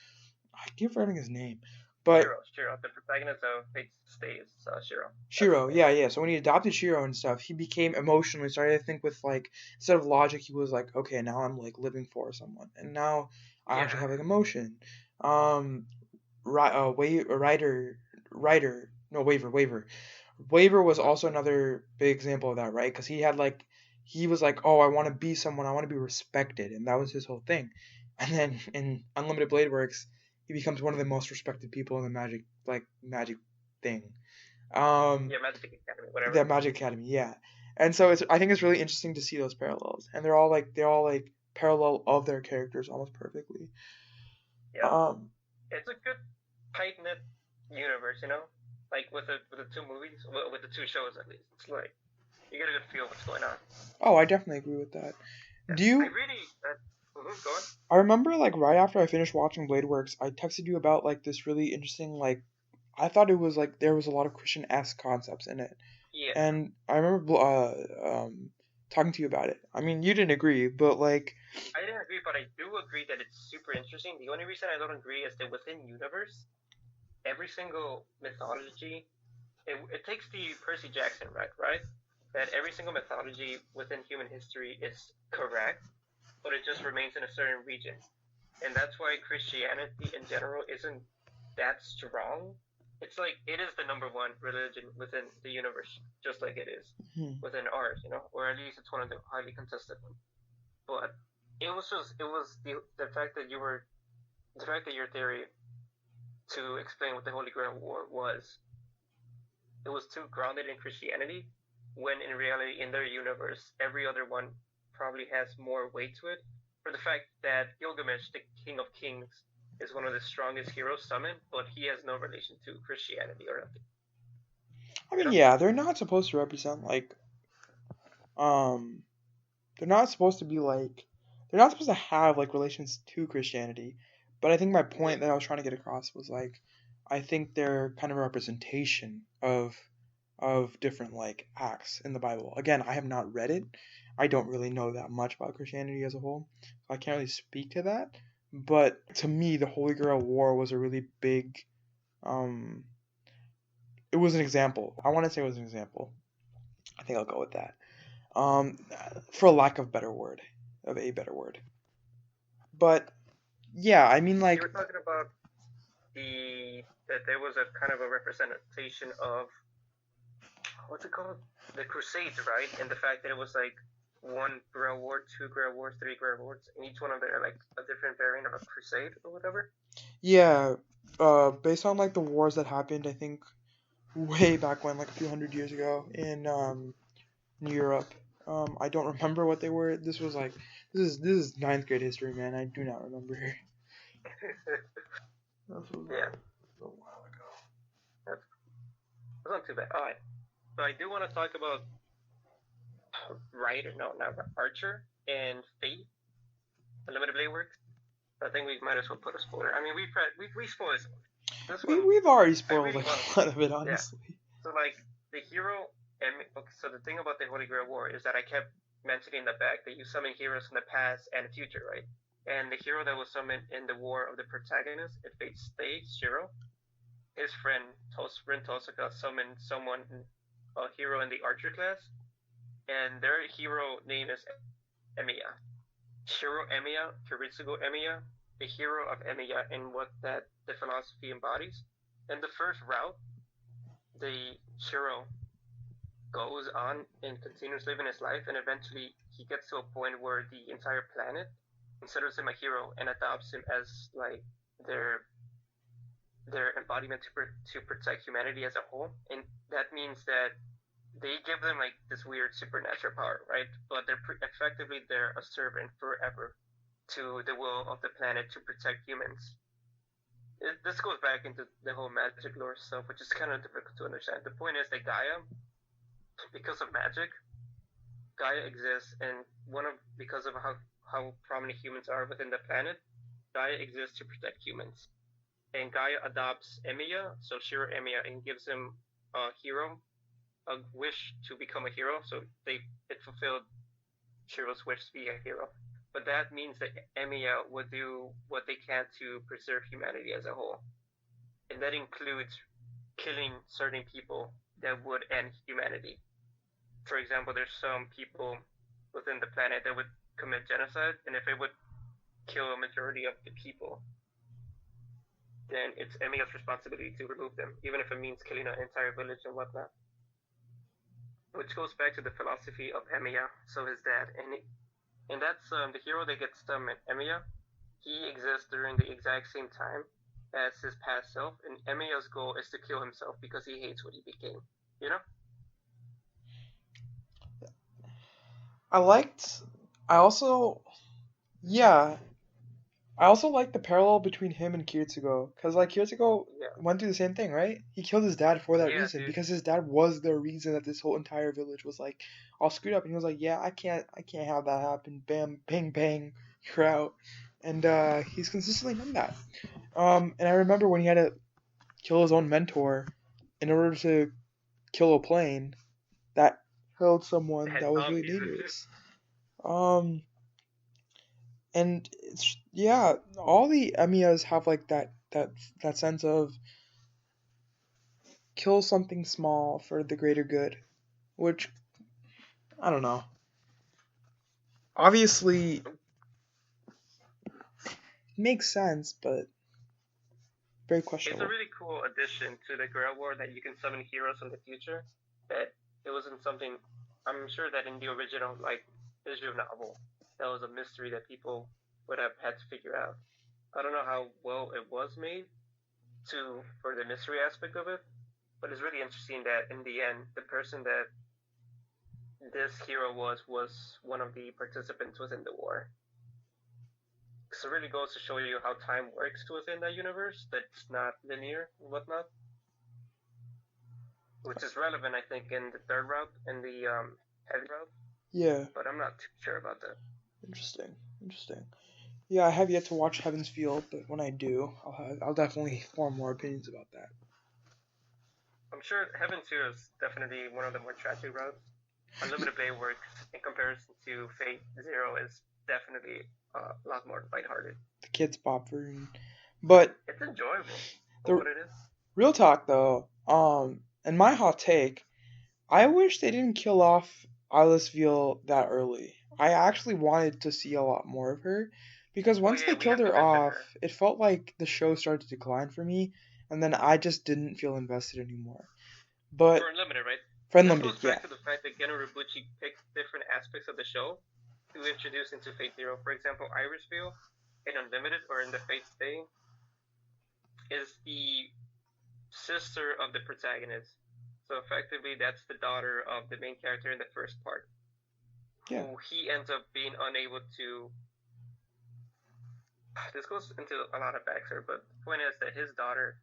S1: I keep forgetting his name, but
S2: Shiro. The protagonist of Fate Stay is Shiro. That's his
S1: Shiro,
S2: name.
S1: yeah, yeah. So when he adopted Shiro and stuff, he became emotionally started to think with like instead of logic, he was like, okay, now I'm like living for someone, and now I actually
S2: Yeah.
S1: have like emotion. Um, writer, no, Waver. Waver was also another big example of that, right? Because he had like, he was like, oh, I want to be someone, I want to be respected, and that was his whole thing. And then in Unlimited Blade Works, he becomes one of the most respected people in the magic thing. Um,
S2: Yeah, Magic Academy, whatever.
S1: the Magic Academy, yeah. And so I think it's really interesting to see those parallels, and they're all like parallel of their characters almost perfectly.
S2: Yeah.
S1: Um,
S2: It's a good tight knit universe, you know? Like with the two movies, with the two shows at least. It's like you get a good feel of what's going on.
S1: oh, I definitely agree with that.
S2: Yeah.
S1: Do
S2: I
S1: you?
S2: really go on.
S1: I remember like right after I finished watching Blade Works, I texted you about like this really interesting like I thought it was like there was a lot of Christian-esque concepts in it,
S2: Yeah.
S1: and I remember talking to you about it. I mean, you didn't agree, but like
S2: I didn't agree, but I do agree that it's super interesting. The only reason I don't agree is that within universe, every single mythology, it takes the Percy Jackson right? That every single mythology within human history is correct, but it just remains in a certain region. And that's why Christianity in general isn't that strong. It's like it is the number one religion within the universe, just like it is
S1: hmm,
S2: within ours, you know, or at least it's one of the highly contested ones. But it was the fact that your theory to explain what the Holy Grail War was, it was too grounded in Christianity, when in reality in their universe every other one probably has more weight to it. For the fact that Gilgamesh, the King of Kings, is one of the strongest heroes summoned, but he has no relation to Christianity or nothing.
S1: I
S2: You
S1: mean,
S2: know?
S1: yeah, they're not supposed to represent like um they're not supposed to be like they're not supposed to have like relations to Christianity. But I think my
S2: Yeah.
S1: point that I was trying to get across was like I think they're kind of a representation of different like acts in the Bible. Again, I have not read it. I don't really know that much about Christianity as a whole. So I can't really speak to that. But to me, the Holy Grail War was a really big um it was an example. I want to say it was an example. I think I'll go with that. Um for lack of a better word. But yeah, I mean
S2: You
S1: like
S2: were talking about that there was a kind of a representation of what's it called? The Crusades, right? And the fact that it was like one Grail War, two Grail Wars, three Grail Wars, and each one of them are like a different variant of a crusade or whatever.
S1: yeah, based on like the wars that happened, I think way back when, like a few hundred years ago in Europe. I don't remember what they were. This is ninth grade history, man. I do not remember. This was
S2: Yeah,
S1: a while ago.
S2: that's, that's not too bad. All right, so I do want to talk about Ryder, no, not Archer and Fate, Unlimited Blade Works. I think we might as well put a spoiler. I mean, we spoiled this
S1: We
S2: one.
S1: we've already
S2: I
S1: spoiled
S2: really
S1: like
S2: want to.
S1: a lot of it,
S2: Yeah.
S1: honestly.
S2: So like the hero, and okay, so the thing about the Holy Grail War is that I kept mentioning the fact that you summon heroes from the past and the future, right? And the hero that was summoned in the War of the Protagonist, it Fate Stay, Shiro, his friend Rin Tosaka summoned someone, a hero in the Archer class, and their hero name is Emiya. Shiro Emiya, Kiritsugo Emiya, the hero of Emiya, and what that the philosophy embodies. In the first route, the Shiro goes on and continues living his life, and eventually he gets to a point where the entire planet considers him a hero and adopts him as like their their embodiment to protect humanity as a whole. And that means that they give them like this weird supernatural power, right? But effectively they're a servant forever to the will of the planet to protect humans. This goes back into the whole magic lore stuff, which is kind of difficult to understand. The point is that Gaia, because of magic, Gaia exists, and one of because of how prominent humans are within the planet, Gaia exists to protect humans. And Gaia adopts Emiya, so Shiro Emiya, and gives him a hero, a wish to become a hero. So it fulfilled Shiro's wish to be a hero. But that means that Emiya would do what they can to preserve humanity as a whole. And that includes killing certain people that would end humanity. For example, there's some people within the planet that would commit genocide, and if it would kill a majority of the people, then it's Emiya's responsibility to remove them, even if it means killing an entire village and whatnot. Which goes back to the philosophy of Emiya, so his dad, and that's the hero that gets Emiya. He exists during the exact same time as his past self, and Emiya's goal is to kill himself because he hates what he became. You know?
S1: I liked. I also. Yeah. I also like the parallel between him and Kirtsugo, because like Kirtsugo
S2: Yeah.
S1: went through the same thing, right? He killed his dad for that
S2: Yeah,
S1: reason,
S2: dude.
S1: because his dad was the reason that this whole entire village was like all screwed up, and he was like, yeah, I can't have that happen. Bam, bang, bang, you're out, and he's consistently done that. And I remember when he had to kill his own mentor in order to kill a plane that killed someone
S2: And
S1: that was really
S2: zombies.
S1: dangerous. And it's yeah, all the Emiyas have like that sense of kill something small for the greater good, which I don't know. Obviously makes sense, but very
S2: It's a
S1: questionable.
S2: really cool addition to the Grail War that you can summon heroes from the future. That it wasn't something. I'm sure that in the original like visual novel, that was a mystery that people would have had to figure out. I don't know how well it was made for the mystery aspect of it, but it's really interesting that in the end, the person that this hero was one of the participants within the war. So it really goes to show you how time works within that universe. That's not linear and whatnot, which is relevant, I think, in the third route and the heavy route.
S1: Yeah,
S2: But I'm not too sure about that.
S1: interesting, interesting. Yeah, I have yet to watch Heaven's Field, but when I do, I'll definitely form more opinions about that.
S2: I'm sure Heaven 2 is definitely one of the more tragic routes. Unlimited Blade Works, in comparison to Fate Zero, is definitely a lot more lighthearted.
S1: The Kids Bop version, but
S2: It's enjoyable
S1: the
S2: for what it is.
S1: real talk though, and my hot take, I wish they didn't kill off Alice Veal that early. I actually wanted to see a lot more of her, because
S2: Oh
S1: once
S2: yeah,
S1: they
S2: we
S1: killed
S2: have to
S1: her
S2: mention
S1: off,
S2: her.
S1: it felt like the show started to decline for me, and then I just didn't feel invested anymore. But
S2: For Unlimited, right?
S1: for
S2: This
S1: Unlimited,
S2: goes
S1: yeah,
S2: back to the fact that Gen Urobuchi picked different aspects of the show to introduce into Fate Zero. For example, Iris Veil in Unlimited or in the Fate Stay is the sister of the protagonist. So effectively, that's the daughter of the main character in the first part,
S1: yeah,
S2: who he ends up being unable to. This goes into a lot of backstory, but the point is that his daughter,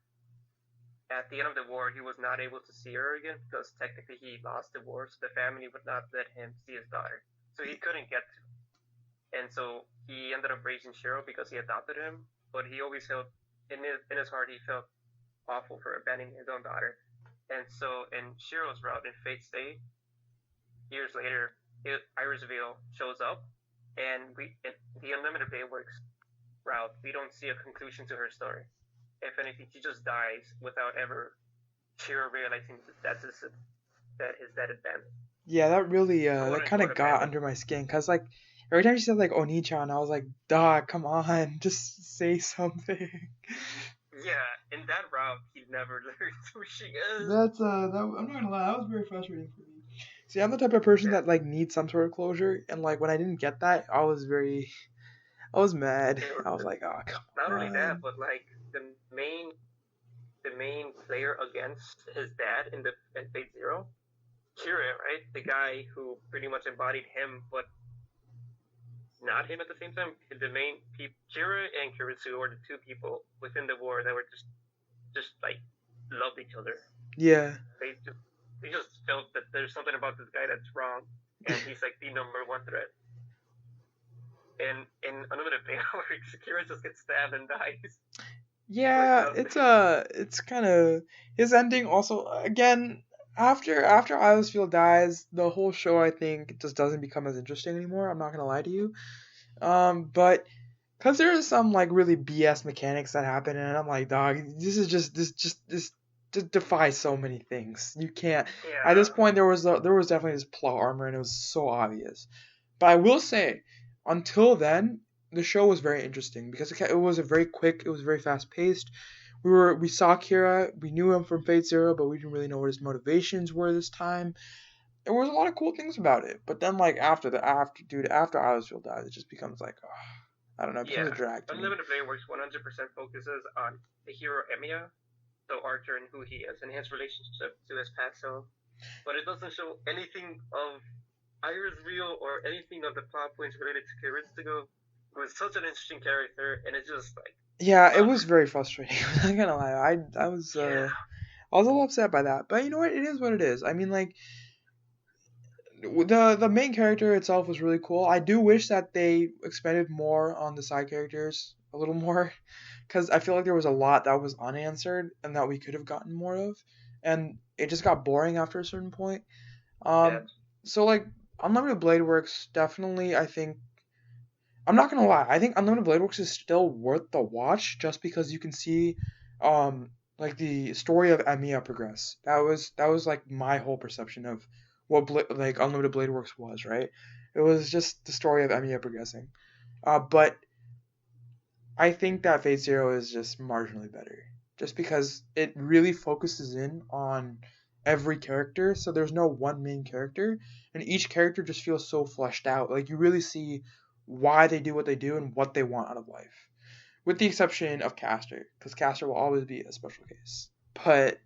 S2: at the end of the war, he was not able to see her again because technically he lost the war, so the family would not let him see his daughter. So he couldn't get to. And so he ended up raising Shiro because he adopted him, but he always felt in his heart he felt awful for abandoning his own daughter. And so in Shiro's route in Fate's Day, years later, Iris Veil shows up, and in the Unlimited Bay Works route, we don't see a conclusion to her story. If anything, she just dies without ever Shiro realizing that his dad abandoned.
S1: yeah. That really,
S2: Quote
S1: that kind
S2: unquote
S1: of got
S2: abandoned.
S1: under my skin, cause like every time she said like Oni-chan, I was like, dog, come on, just say something.
S2: Yeah, in that route, he never learned who she is.
S1: That's I'm not gonna lie, that was very frustrating for me. See, I'm the type of person
S2: Yeah.
S1: that like needs some sort of closure, and like when I didn't get that, I was mad. I was like, oh come
S2: Not only that,
S1: on.
S2: but like the main player against his dad in Fate Zero, Kira, right? The guy who pretty much embodied him, but not him at the same time. The main people, Kira and Kiritsu, were the two people within the war that were just like loved each other.
S1: Yeah.
S2: They just felt that there's something about this guy that's wrong, and he's like the number one threat. in Unlimited Blade Works, Kira just gets stabbed and dies for
S1: Yeah,
S2: nothing.
S1: it's kind of his ending. Also, again, after Iosfield dies, the whole show I think just doesn't become as interesting anymore. I'm not gonna lie to you. But because there is some like really BS mechanics that happen, and I'm like, dog, this just defies so many things. You can't. At this
S2: Yeah,
S1: point, there was definitely this plot armor, and it was so obvious. But I will say, until then, the show was very interesting because it was a very quick, it was very fast paced. We saw Kira, we knew him from Fate Zero, but we didn't really know what his motivations were this time. There was a lot of cool things about it. But then like after Iosfield dies, it just becomes like, I don't know, it becomes a
S2: yeah.
S1: drag to me.
S2: Unlimited Blade Works 100% focuses on the hero Emiya, so Arthur and who he is, and his relationship to his past self. But it doesn't show anything of Iris Real or anything of the plot points related to Kiritsugo, who is such an interesting character, and it's just like,
S1: Yeah, it
S2: ugh,
S1: was very frustrating. I'm not gonna lie.
S2: yeah,
S1: I was a little upset by that. But you know what? It is what it is. I mean, like the main character itself was really cool. I do wish that they expanded more on the side characters a little more, because I feel like there was a lot that was unanswered and that we could have gotten more of, and it just got boring after a certain point.
S2: yeah,
S1: So like Unlimited Blade Works definitely, I think, I'm not gonna lie, I think Unlimited Blade Works is still worth the watch just because you can see, like the story of Emiya progress. That was like my whole perception of what like Unlimited Blade Works was, right? It was just the story of Emiya progressing. But I think that Fate Zero is just marginally better, just because it really focuses in on every character. So there's no one main character, and each character just feels so fleshed out. Like you really see why they do what they do and what they want out of life, with the exception of Castor, because Castor will always be a special case. But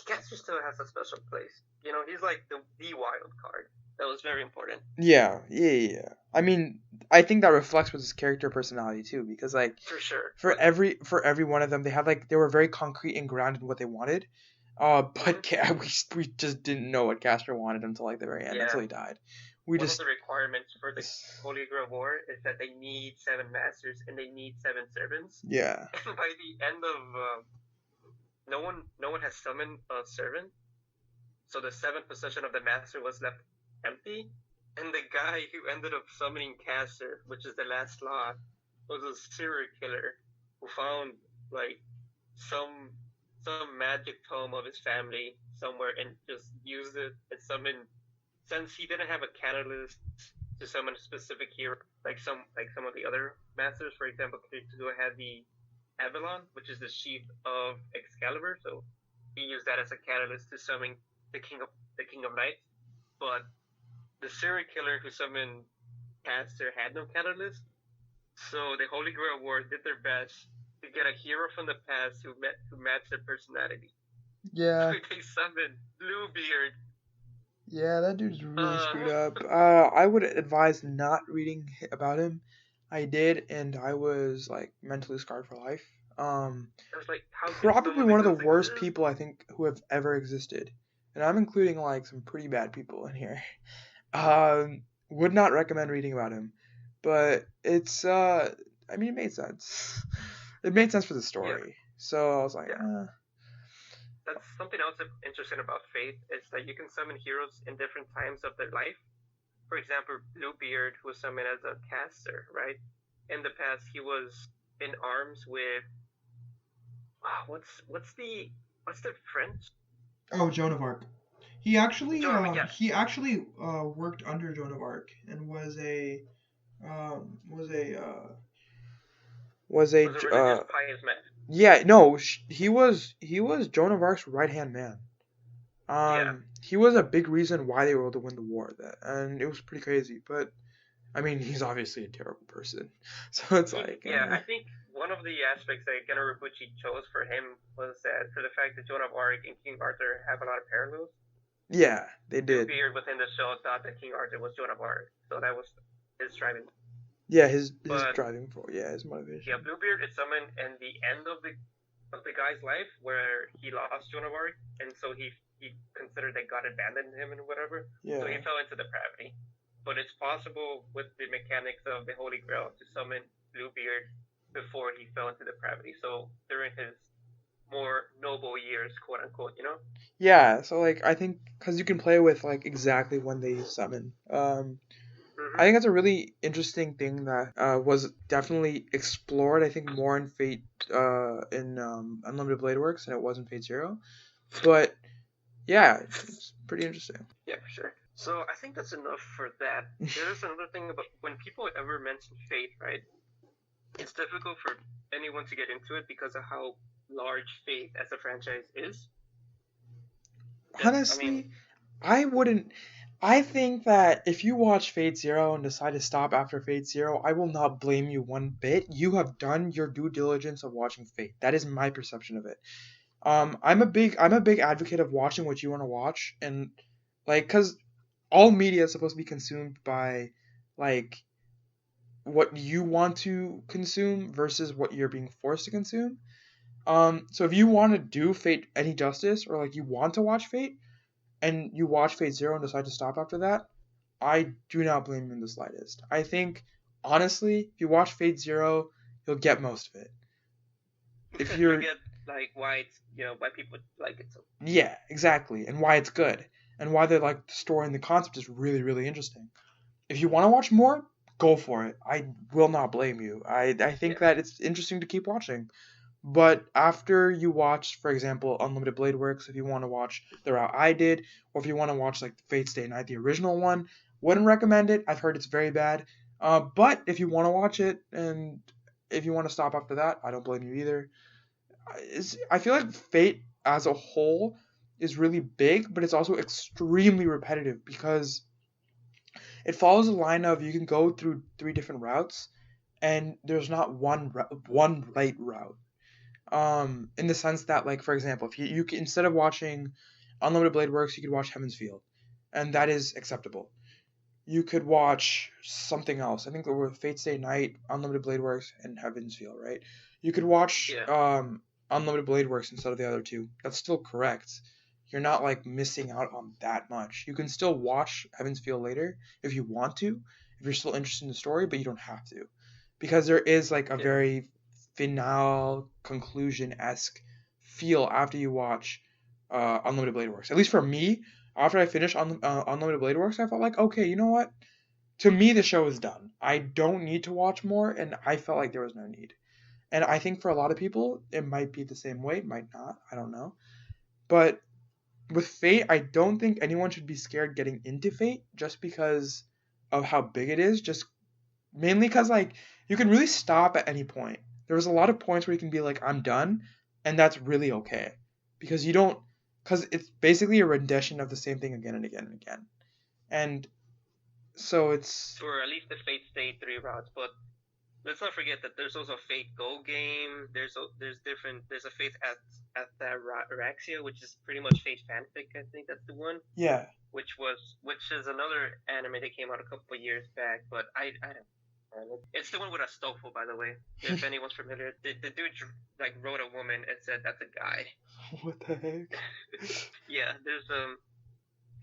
S2: Castor still has a special place. You know, he's like the wild card. That was very important.
S1: yeah. I mean, I think that reflects with his character personality too, because like
S2: For sure.
S1: for every one of them, they were very concrete and grounded in what they wanted.
S2: Mm-hmm.
S1: But we just didn't know what Castor wanted until like the very end,
S2: Yeah.
S1: until he died. We
S2: One of
S1: just
S2: the requirements for the Holy Grail War is that they need 7 masters and they need 7 servants.
S1: yeah
S2: And by the end of no one has summoned a servant, so the 7th possession of the master was left empty. And the guy who ended up summoning Castor, which is the last slot, was a serial killer who found like some some magic tome of his family somewhere and just used it and summoned. Since he didn't have a catalyst to summon a specific hero, like some of the other masters, for example, Kiritugo had the Avalon, which is the sheath of Excalibur, so he used that as a catalyst to summon the King of Knights. But the serial killer who summoned Castor had no catalyst, so the Holy Grail War did their best to get a hero from the past who matched their personality. So
S1: yeah
S2: they summoned Bluebeard.
S1: yeah. That dude's really screwed
S2: Uh,
S1: up. I would advise not reading about him. I did, and I was like mentally scarred for life.
S2: I was like, how can
S1: Probably
S2: someone like
S1: one of the
S2: this
S1: worst
S2: exist?
S1: people I think who have ever existed, and I'm including like some pretty bad people in here. Would not recommend reading about him, but I mean, it made sense. It made sense for the
S2: Yeah,
S1: story. So I was like,
S2: yeah. That's something else interesting about Faith is that you can summon heroes in different times of their life. For example, Bluebeard, who was summoned as a caster, right? In the past, he was in arms with what's the French?
S1: oh, Joan of Arc. He actually,
S2: Joan, yeah,
S1: worked under Joan of Arc and um, was a, uh, was a,
S2: was a religious pious man.
S1: yeah, no, he was Joan of Arc's right hand man.
S2: Yeah,
S1: He was a big reason why they were able to win the war, and it was pretty crazy. But I mean, he's obviously a terrible person, so it's like,
S2: yeah. I think one of the aspects that Genrobuchi chose for him was that for the fact that Joan of Arc and King Arthur have a lot of parallels.
S1: yeah, they did.
S2: Bluebeard within the show thought that King Arthur was Joan of Arc, so that was his driving.
S1: Yeah, his
S2: But
S1: driving force, yeah, his
S2: yeah,
S1: motivation.
S2: Bluebeard is summoned in the end of the guy's life where he lost Joan of Arc, and so he considered that God abandoned him and whatever. So he
S1: Yeah,
S2: fell into depravity. but it's possible with the mechanics of the Holy Grail to summon Bluebeard before he fell into depravity. So during his more noble years, quote unquote, you know?
S1: Yeah, so like I think because you can play with like exactly when they summon. I
S2: Mm-hmm.
S1: think that's a really interesting thing that was definitely explored. I think more in Fate in Unlimited Blade Works than it was in Fate Zero. But yeah, it's pretty interesting.
S2: Yeah, for sure. So I think that's enough for that. There's another thing about when people ever mention Fate, right? It's difficult for anyone to get into it because of how large Fate as a franchise is. I mean,
S1: Honestly, I wouldn't. I think that if you watch Fate Zero and decide to stop after Fate Zero, I will not blame you one bit. You have done your due diligence of watching Fate. That is my perception of it. I'm a big advocate of watching what you want to watch, and like, cause all media is supposed to be consumed by like what you want to consume versus what you're being forced to consume. So if you want to do Fate any justice, or like you want to watch Fate and you watch Fate Zero and decide to stop after that, I do not blame you in the slightest. I think honestly, if you watch Fate Zero, you'll get most of it. If
S2: you
S1: you're
S2: get like why it's why people like it so.
S1: Yeah, exactly, and why it's good, and why they like the story and the concept is really really interesting. If you want to watch more, go for it. I will not blame you. I think
S2: Yeah.
S1: that it's interesting to keep watching. But after you watch, for example, Unlimited Blade Works, if you want to watch the route I did, or if you want to watch like Fate Stay Night, the original one, wouldn't recommend it. I've heard it's very bad. But if you want to watch it and if you want to stop after that, I don't blame you either. I feel like Fate as a whole is really big, but it's also extremely repetitive because it follows a line of you can go through three different routes, and there's not one right route. In the sense that, like, for example, if you can, instead of watching Unlimited Blade Works, you could watch Heaven's Field, and that is acceptable. You could watch something else. I think there were Fate Stay Night, Unlimited Blade Works, and Heaven's Field, right? You could watch
S2: Yeah.
S1: Unlimited Blade Works instead of the other two. That's still correct. You're not like missing out on that much. You can still watch Heaven's Field later if you want to, if you're still interested in the story, but you don't have to. Because there is like a
S2: Yeah.
S1: very finale conclusion esque feel after you watch Unlimited Blade Works. At least for me, after I finished Unlimited Blade Works, I felt like, okay, you know what? To me, the show is done. I don't need to watch more, and I felt like there was no need. And I think for a lot of people, it might be the same way, might not. I don't know. But with Fate, I don't think anyone should be scared getting into Fate just because of how big it is. Just mainly because like you can really stop at any point. There's a lot of points where you can be like, I'm done, and that's really okay because you don't, because it's basically a rendition of the same thing again and again and again. And so it's
S2: For at least the Fate Stay 3 routes, but let's not forget that there's also a Fate Go game. There's a Fate at the Raxia, which is pretty much Fate fanfic. I think that's the one,
S1: yeah.
S2: which is another anime that came out a couple of years back. But I don't. It's the one with a Astolfo, by the way. If anyone's familiar, the dude like wrote a woman and said that's a guy.
S1: What the heck?
S2: Yeah,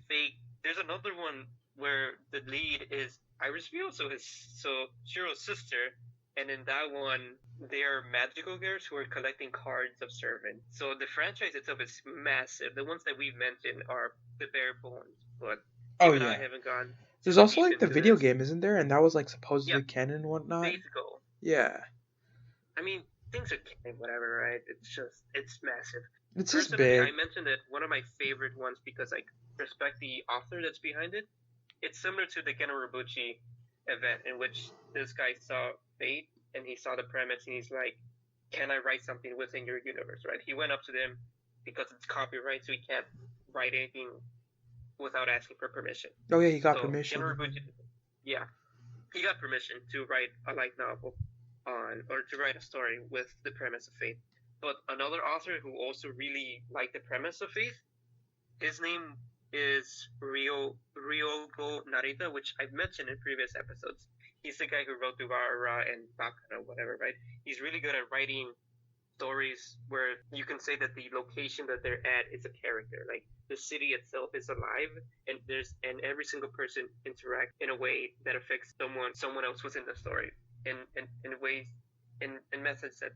S2: Fate. There's another one where the lead is Iris View, so Shiro's sister, and in that one they are magical girls who are collecting cards of servants. So the franchise itself is massive. The ones that we've mentioned are the bare bones, but
S1: Oh
S2: even I
S1: yeah.
S2: haven't gone
S1: There's
S2: super
S1: also
S2: deep
S1: like the
S2: into
S1: video
S2: this.
S1: game, isn't there? And that was like
S2: Yeah,
S1: supposedly canon and whatnot.
S2: Faith Go.
S1: Yeah.
S2: I mean, things are whatever, right? It's massive.
S1: It's just
S2: Personally, I
S1: big.
S2: mentioned that one of my favorite ones because I respect the author that's behind it. It's similar to the Genorobuchi event in which this guy saw Fate and he saw the premise and he's like, "Can I write something within your universe?" Right? He went up to them because it's copyright, so he can't write anything without asking for permission.
S1: Oh yeah, he got
S2: So
S1: permission.
S2: Genorobuchi, yeah, he got permission to write a light novel or to write a story with the premise of Fate. But another author who also really liked the premise of Fate, his name is Ryogo Narita, which I've mentioned in previous episodes. He's the guy who wrote Duvara and Bakano, whatever, right? He's really good at writing stories where you can say that the location that they're at is a character. Like the city itself is alive, and every single person interacts in a way that affects someone else within the story, in ways in methods that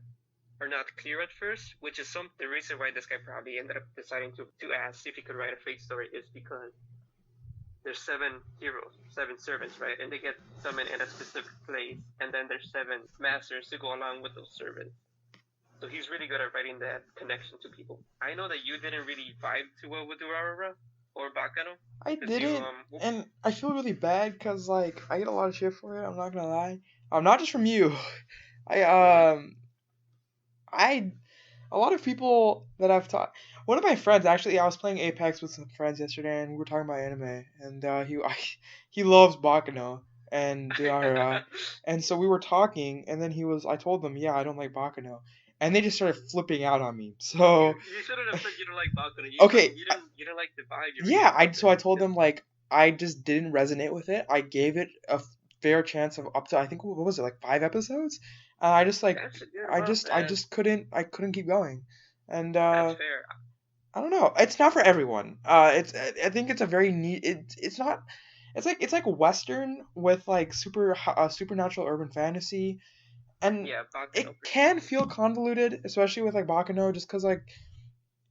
S2: are not clear at first, which is the reason why this guy probably ended up deciding to ask if he could write a fate story is because there's 7 heroes, 7 servants, right? And they get summoned in a specific place, and then there's 7 masters to go along with those servants. So he's really good at writing that connection to people. I know that you didn't really vibe too well with Durarara or Bakano.
S1: I didn't, and I feel really bad because like I get a lot of shit for it. I'm not gonna lie. Not just from you. I I a lot of people that I've taught. One of my friends actually, I was playing Apex with some friends yesterday, and we were talking about anime, and he loves Bakano and Durarara, and so we were talking, and then I told them, yeah, I don't like Bakano, and they just started flipping out on me. So
S2: you shouldn't have said you don't like Bakano.
S1: okay,
S2: You didn't like the vibe.
S1: yeah, I told them like I just didn't resonate with it. I gave it a fair chance of up to I think what was it like 5 episodes. I just like I just couldn't keep going, and
S2: That's fair.
S1: I don't know. It's not for everyone. I think it's a very neat. It's not. It's like Western with like supernatural urban fantasy, and
S2: Yeah,
S1: it
S2: Bakano.
S1: can feel convoluted, especially with like Bakano, just because like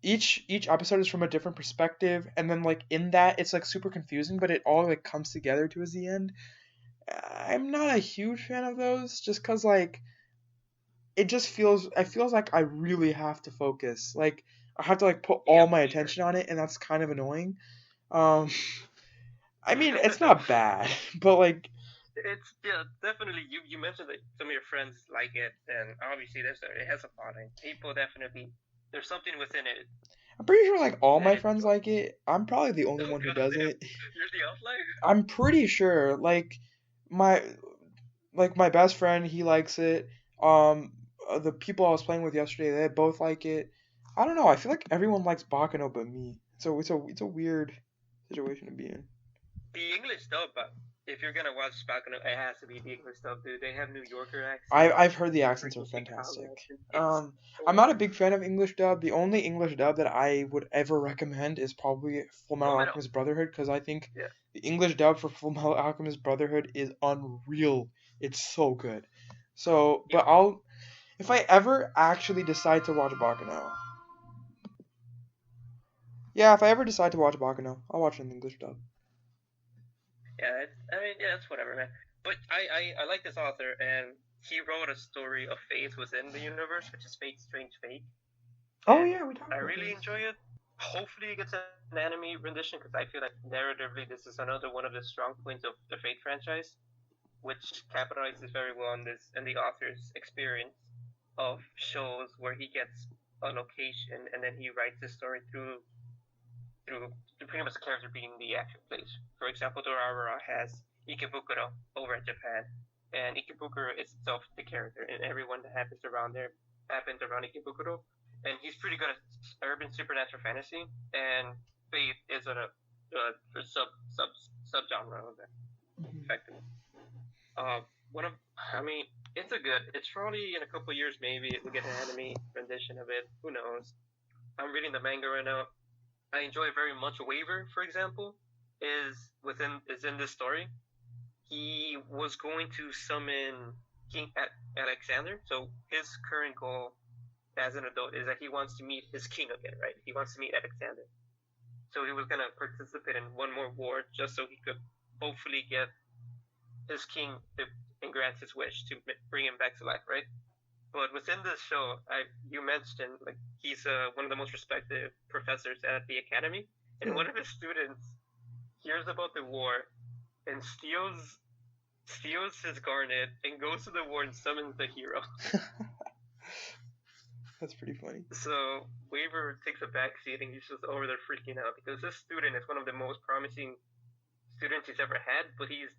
S1: each episode is from a different perspective, and then like in that it's like super confusing, but it all like comes together towards the end. I'm not a huge fan of those, just because like it feels like I really have to focus, like I have to like put all my attention on it, and that's kind of annoying. Um, I mean it's not bad, but like
S2: It's definitely. You mentioned that some of your friends like it, and obviously it has a following. People definitely there's something within it.
S1: I'm pretty sure like all my friends like it. I'm probably the only one who doesn't.
S2: You're the outlier.
S1: I'm pretty sure my my best friend, he likes it. The people I was playing with yesterday, they both like it. I don't know. I feel like everyone likes Bakano but me. So it's a weird situation to be in.
S2: The English dub, but if you're gonna watch Bakano, it has to be the English dub, dude. They have New Yorker accents.
S1: I've heard the accents are fantastic. I'm not a big fan of English dub. The only English dub that I would ever recommend is probably Fullmetal Alchemist Brotherhood, because I think the English dub for Fullmetal Alchemist Brotherhood is unreal. It's so good. So, but if I ever actually decide to watch Bakano, yeah, if I ever decide to watch Bakano, I'll watch it in English dub.
S2: Yeah, it's whatever, man. But I like this author, and he wrote a story of fate within the universe, which is Fate Strange Fate.
S1: Oh yeah,
S2: I really enjoy it. Hopefully, it gets an anime rendition, because I feel like narratively, this is another one of the strong points of the Fate franchise, which capitalizes very well on this and the author's experience of shows where he gets a location and then he writes the story through pretty much the character being the actual place. For example, Durarara has Ikebukuro over in Japan, and Ikebukuro is itself the character, and everyone that happens around there happens around Ikebukuro. And he's pretty good at urban supernatural fantasy, and Fate is a sub genre of that, effectively. It's probably in a couple years maybe we'll get an anime rendition of it. Who knows? I'm reading the manga right now. I enjoy very much. Waver, for example, is in this story. He was going to summon King Alexander. So his current goal as an adult is that he wants to meet his king again, right? He wants to meet Alexander. So he was gonna participate in one more war just so he could hopefully get his king and grant his wish to bring him back to life, right? But within this show, you mentioned like he's one of the most respected professors at the academy, and one of his students hears about the war and steals his garnet and goes to the war and summons the hero.
S1: That's pretty funny.
S2: So Waver takes a backseat and he's just over there freaking out because this student is one of the most promising students he's ever had, but he's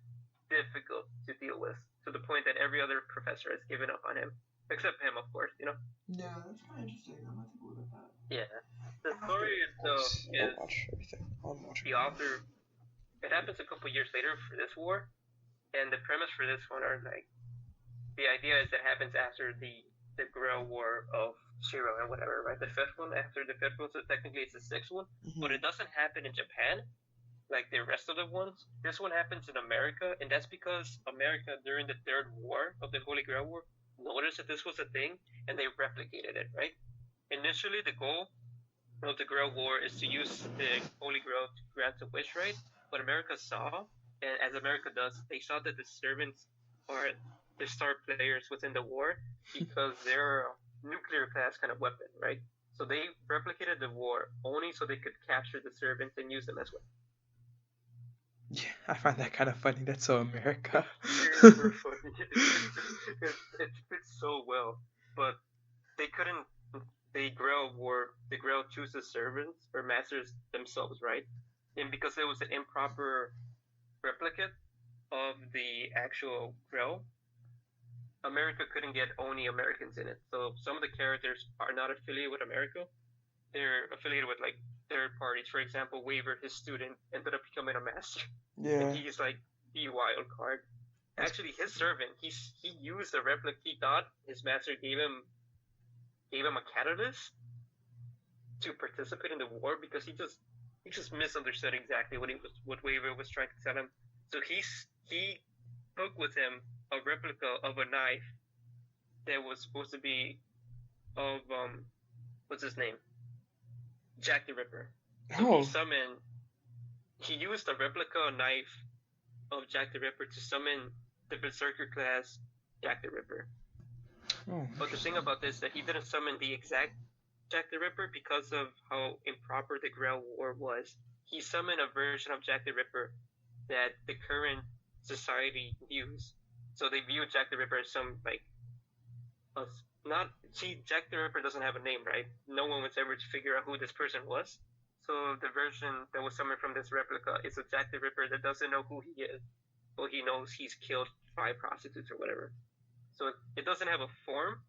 S2: difficult to deal with to the point that every other professor has given up on him. Except him, of course, you know?
S1: Yeah, that's kind of interesting. I'm going to take a look at that.
S2: Yeah. The story itself is...
S1: I'll watch everything. I'll watch
S2: the author... It happens a couple years later for this war, and the premise for this one are, like... The idea is it happens after the Guerrilla War of Shiro and whatever, right? The fifth one after the fifth one, so technically it's the sixth one, but it doesn't happen in Japan like the rest of the ones. This one happens in America, and that's because America during the Third War of the Holy Grail War noticed that this was a thing, and they replicated it, right? Initially, the goal of the Grail War is to use the Holy Grail to grant a wish, right? But America saw, and as America does, they saw that the servants are the star players within the war because they're a nuclear class kind of weapon, right? So they replicated the war only so they could capture the servants and use them as weapons.
S1: Yeah, I find that kind of funny. That's so America.
S2: Super funny. It fits so well, but they couldn't. The Grail chooses servants or masters themselves, right? And because it was an improper replicate of the actual Grail, America couldn't get only Americans in it. So some of the characters are not affiliated with America. They're affiliated with like third parties. For example, Waver, his student, ended up becoming a master.
S1: Yeah.
S2: And he's like the wild card. Actually, his servant, he used a replica. He thought his master gave him a catalyst to participate in the war because he just misunderstood exactly what Waver was trying to tell him. So he took with him a replica of a knife that was supposed to be of what's his name? Jack the Ripper. So he used a replica knife of Jack the Ripper to summon the Berserker class Jack the Ripper. But the thing about this is that he didn't summon the exact Jack the Ripper because of how improper the Grail War was. He summoned a version of Jack the Ripper that the current society views. So they view Jack the Ripper as some Jack the Ripper doesn't have a name, right? No one was ever to figure out who this person was. So the version that was summoned from this replica is a Jack the Ripper that doesn't know who he is. Well, he knows he's killed 5 prostitutes or whatever. So it doesn't have a form.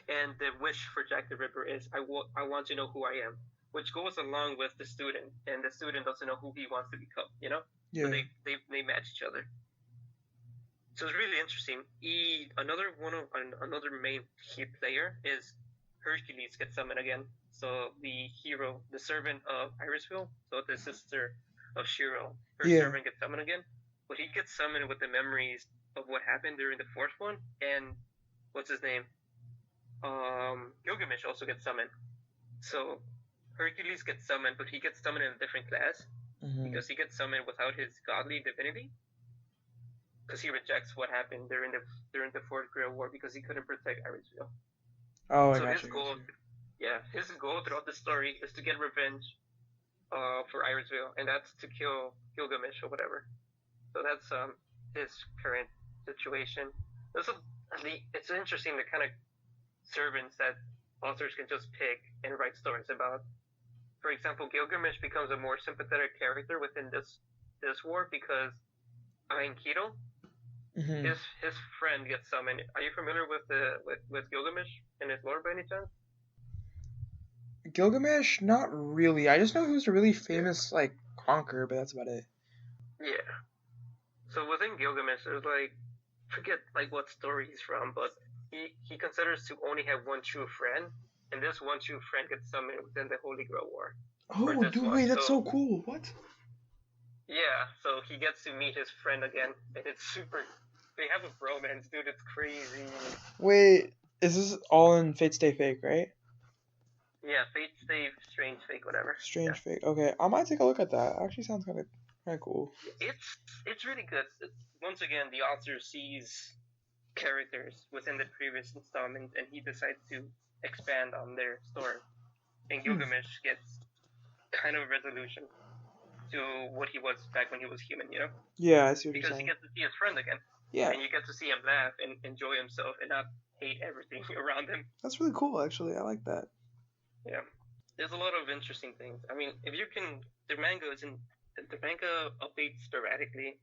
S2: And the wish for Jack the Ripper is, I want to know who I am. Which goes along with the student. And the student doesn't know who he wants to become, you know? Yeah. So they match each other. So it's really interesting. Another main key player is Hercules gets summoned again. So the hero, the servant of Irisville, so the sister of Shiro, her servant gets summoned again. But he gets summoned with the memories of what happened during the fourth one, and what's his name? Gilgamesh also gets summoned. So Hercules gets summoned, but he gets summoned in a different class because he gets summoned without his godly divinity. Because he rejects what happened during the Fourth Grail War because he couldn't protect Irisville.
S1: Oh,
S2: so his goal throughout the story is to get revenge for Irisville, and that's to kill Gilgamesh or whatever. So that's his current situation. It's interesting the kind of servants that authors can just pick and write stories about. For example, Gilgamesh becomes a more sympathetic character within this war because Ainkito, his friend gets summoned. Are you familiar with Gilgamesh and his lore by any chance?
S1: Gilgamesh? Not really. I just know he was a really famous conqueror, but that's about it.
S2: Yeah. So within Gilgamesh, there's forget what story he's from, but he considers to only have one true friend, and this one true friend gets summoned within the Holy Grail War.
S1: Oh, dude, wait, that's so cool. What?
S2: Yeah, so he gets to meet his friend again, and it's super. They have a bromance, dude. It's crazy.
S1: Wait, is this all in Fate Stay Fake, right?
S2: Yeah, Fate Stay Strange Fake, whatever.
S1: Strange Fake. Okay, I might take a look at that. Actually, sounds kind of cool.
S2: It's really good. Once again, the author sees characters within the previous installment, and he decides to expand on their story. And Gilgamesh gets kind of a resolution to what he was back when he was human, you know?
S1: Yeah, I see what
S2: you're saying. Because he gets to see his friend again.
S1: Yeah.
S2: And you get to see him laugh and enjoy himself and not hate everything around him.
S1: That's really cool, actually. I like that.
S2: Yeah. There's a lot of interesting things. I mean, if you can, the manga updates sporadically.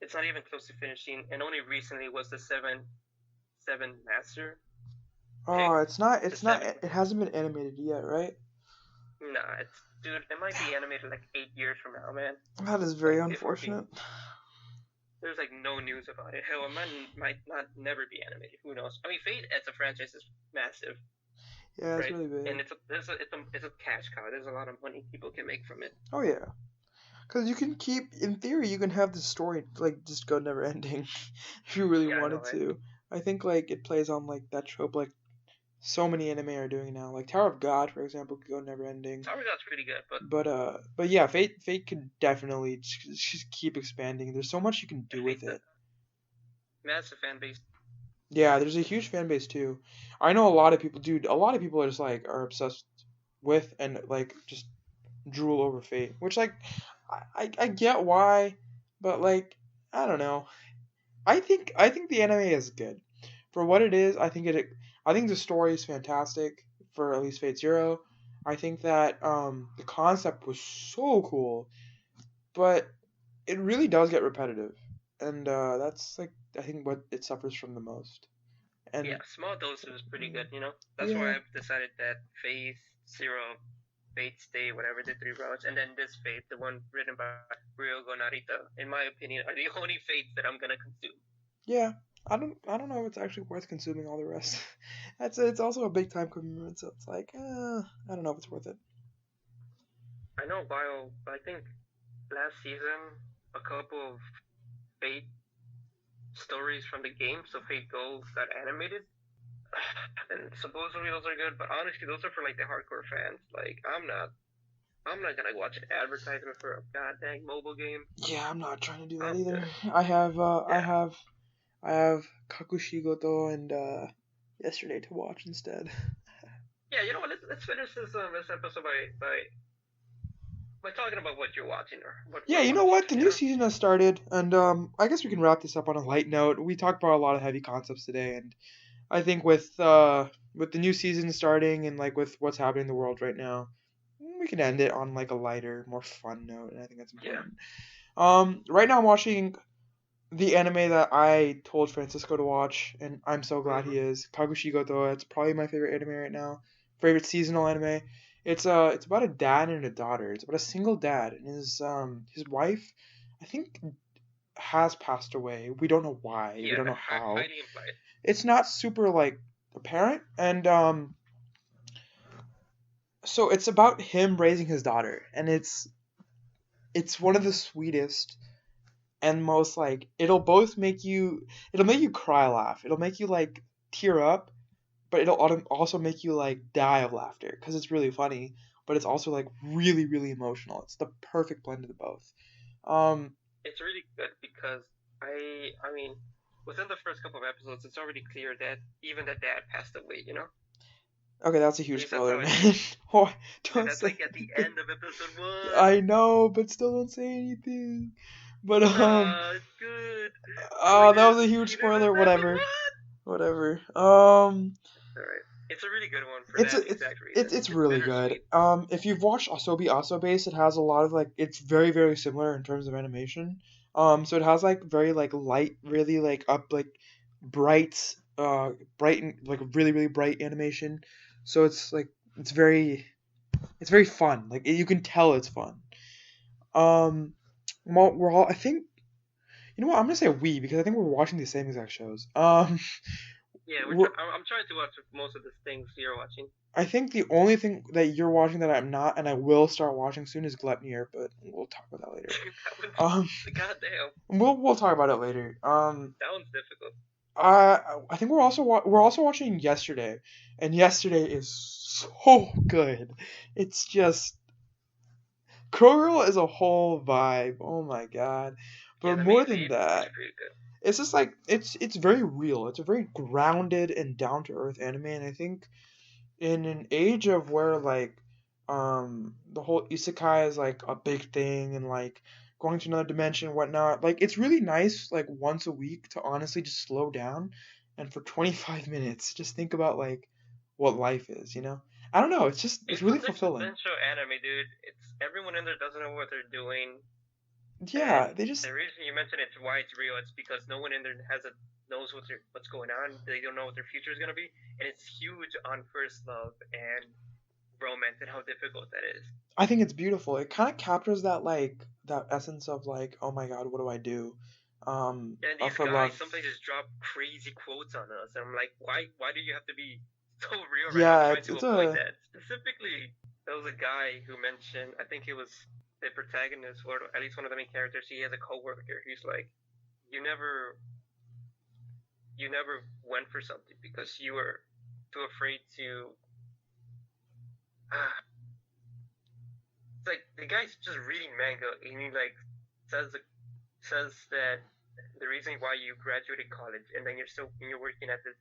S2: It's not even close to finishing, and only recently was the 7 master.
S1: Oh, it's not. It hasn't been animated yet, right?
S2: Nah, dude, it might be animated 8 years from now, man.
S1: That is very unfortunate.
S2: There's no news about it. Hell, it might not never be animated. Who knows? I mean, Fate as a franchise is massive.
S1: Yeah, it's
S2: right?
S1: really
S2: And
S1: big.
S2: it's a cash cow. There's a lot of money people can make from it.
S1: Oh yeah, because you can keep, in theory, you can have the story like just go never ending if you really
S2: Yeah, I know,
S1: wanted
S2: right?
S1: to. I think like it plays on like that trope like so many anime are doing now. Like Tower of God, for example, could go never ending.
S2: Tower God's pretty good, but
S1: But yeah, Fate could definitely just keep expanding. There's so much you can do with
S2: Fate's a
S1: it.
S2: massive fan base.
S1: Yeah, there's a huge fan base too. I know a lot of people, dude. A lot of people are just like are obsessed with and like just drool over Fate, which like I get why, but like I don't know. I think the anime is good for what it is. I think the story is fantastic for at least Fate Zero. I think that the concept was so cool, but it really does get repetitive, and that's like I think what it suffers from the most.
S2: Yeah,
S1: And
S2: small doses is pretty good, you know? That's
S1: yeah,
S2: why I've decided that Fate Zero, Fate Stay, whatever the three routes, and then this Fate, the one written by Ryogo Narita, in my opinion, are the only Fates that I'm gonna consume.
S1: yeah. I don't know if it's actually worth consuming all the rest. It's also a big time commitment, so it's like I don't know if it's worth it.
S2: I know while I think last season a couple of Fate stories from the game, so Fate Go got animated. And supposedly those are good, but honestly those are for like the hardcore fans. Like I'm not gonna watch an advertisement for a goddamn mobile game.
S1: Yeah, I'm not trying to do that
S2: I'm
S1: either.
S2: good.
S1: I have
S2: Yeah.
S1: I have Kakushigoto and yesterday to watch instead.
S2: Yeah, you know what? Let's finish this episode by talking about what you're watching or what
S1: Yeah,
S2: we're
S1: you know
S2: watching.
S1: what? The new season has started, and I guess we can wrap this up on a light note. We talked about a lot of heavy concepts today, and I think with the new season starting and like with what's happening in the world right now, we can end it on like a lighter, more fun note, and I think that's
S2: Yeah.
S1: important. Right now I'm watching the anime that I told Francisco to watch, and I'm so glad
S2: Mm-hmm.
S1: he is. Kakushigoto. It's probably my favorite anime right now. Favorite seasonal anime. It's about a dad and a daughter. It's about a single dad and his wife, I think, has passed away. We don't know why. We
S2: Yeah,
S1: don't know how.
S2: highly implied.
S1: It's not super like apparent, and so it's about him raising his daughter, and it's one of the sweetest and most like it'll make you cry laugh, it'll make you like tear up, but it'll also make you like die of laughter because it's really funny, but it's also like really really emotional. It's the perfect blend of the both. um
S2: It's really good because I mean, within the first couple of episodes, it's already clear that even the dad passed away. You know,
S1: okay, that's a
S2: at
S1: huge
S2: least that's
S1: spoiler,
S2: how it
S1: man.
S2: seems.
S1: Oh,
S2: Dude,
S1: don't
S2: that's
S1: say
S2: like at the
S1: anything.
S2: end of episode one.
S1: I know, but still don't say anything. But
S2: Nah, it's good.
S1: that was
S2: Spoilers.
S1: a huge
S2: You never
S1: spoiler.
S2: said
S1: Whatever,
S2: what?
S1: whatever.
S2: All right, it's a really good one for
S1: It's
S2: that
S1: it's
S2: exact
S1: it's
S2: reason.
S1: it's
S2: It's
S1: really good.
S2: bittersweet.
S1: If you've watched Asobi Asobase, it has a lot of like it's very very similar in terms of animation. So it has like very like light, really like up like bright, bright and like really really bright animation. So it's like it's very fun. Like you can tell it's fun. Um, well, we're all I think you know what I'm gonna say we because I think we're watching the same exact shows.
S2: Yeah,
S1: We're
S2: I'm trying to watch most of the things you're watching.
S1: I think the only thing that you're watching that I'm not and I will start watching soon is Glepnir, but we'll talk about that later.
S2: That one's
S1: Um,
S2: goddamn.
S1: we'll talk about it later.
S2: That one's difficult.
S1: I think we're also watching Yesterday, and Yesterday is so good. It's just Girl is a whole vibe. Oh my god!
S2: Yeah,
S1: But
S2: the
S1: more
S2: main
S1: than
S2: lead is
S1: that,
S2: pretty good.
S1: it's just like it's very real. It's a very grounded and down to earth anime, and I think in an age of where like the whole isekai is like a big thing and like going to another dimension and whatnot, like it's really nice like once a week to honestly just slow down and for 25 minutes just think about like what life is, you know. I don't know, it's
S2: It's
S1: really
S2: an
S1: fulfilling.
S2: existential anime, dude. It's everyone in there doesn't know what they're doing,
S1: Yeah,
S2: and
S1: they just
S2: the reason you mentioned it's why it's real, it's because no one in there knows what's going on. They don't know what their future is gonna be, and it's huge on first love and romance and how difficult that is.
S1: I think it's beautiful. It kind of captures that like that essence of like, oh my god, what do I do
S2: And these
S1: for
S2: guys
S1: love.
S2: sometimes just drop crazy quotes on us, and I'm like, why do you have to be so real, right? I'm
S1: Yeah,
S2: trying
S1: it's
S2: to
S1: it's
S2: avoid
S1: a
S2: that. Specifically, there was a guy who mentioned, I think he was the protagonist, or at least one of the main characters. He has a coworker who's like, you never, you never went for something because you were too afraid to. It's like the guy's just reading manga, and he like says says that the reason why you graduated college and then you're working at this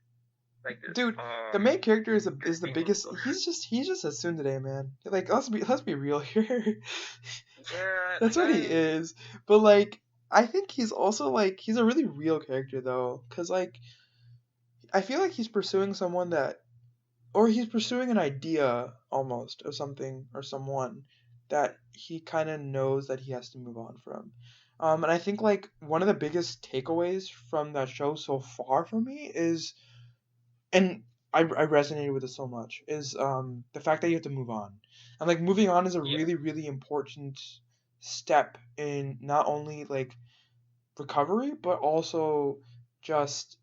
S2: like this
S1: dude. The main character is the
S2: convenience
S1: biggest.
S2: store.
S1: He's just a tsundere, man. Like let's be real here.
S2: Yeah, the
S1: That's what he
S2: guy.
S1: is. But like, I think he's also like he's a really real character though, cause like I feel like he's pursuing someone that, or he's pursuing an idea almost of something or someone that he kind of knows that he has to move on from. And I think like one of the biggest takeaways from that show so far for me is, and I resonated with it so much, is the fact that you have to move on. And like moving on is a
S2: Yeah,
S1: really, really important step in not only like recovery, but also just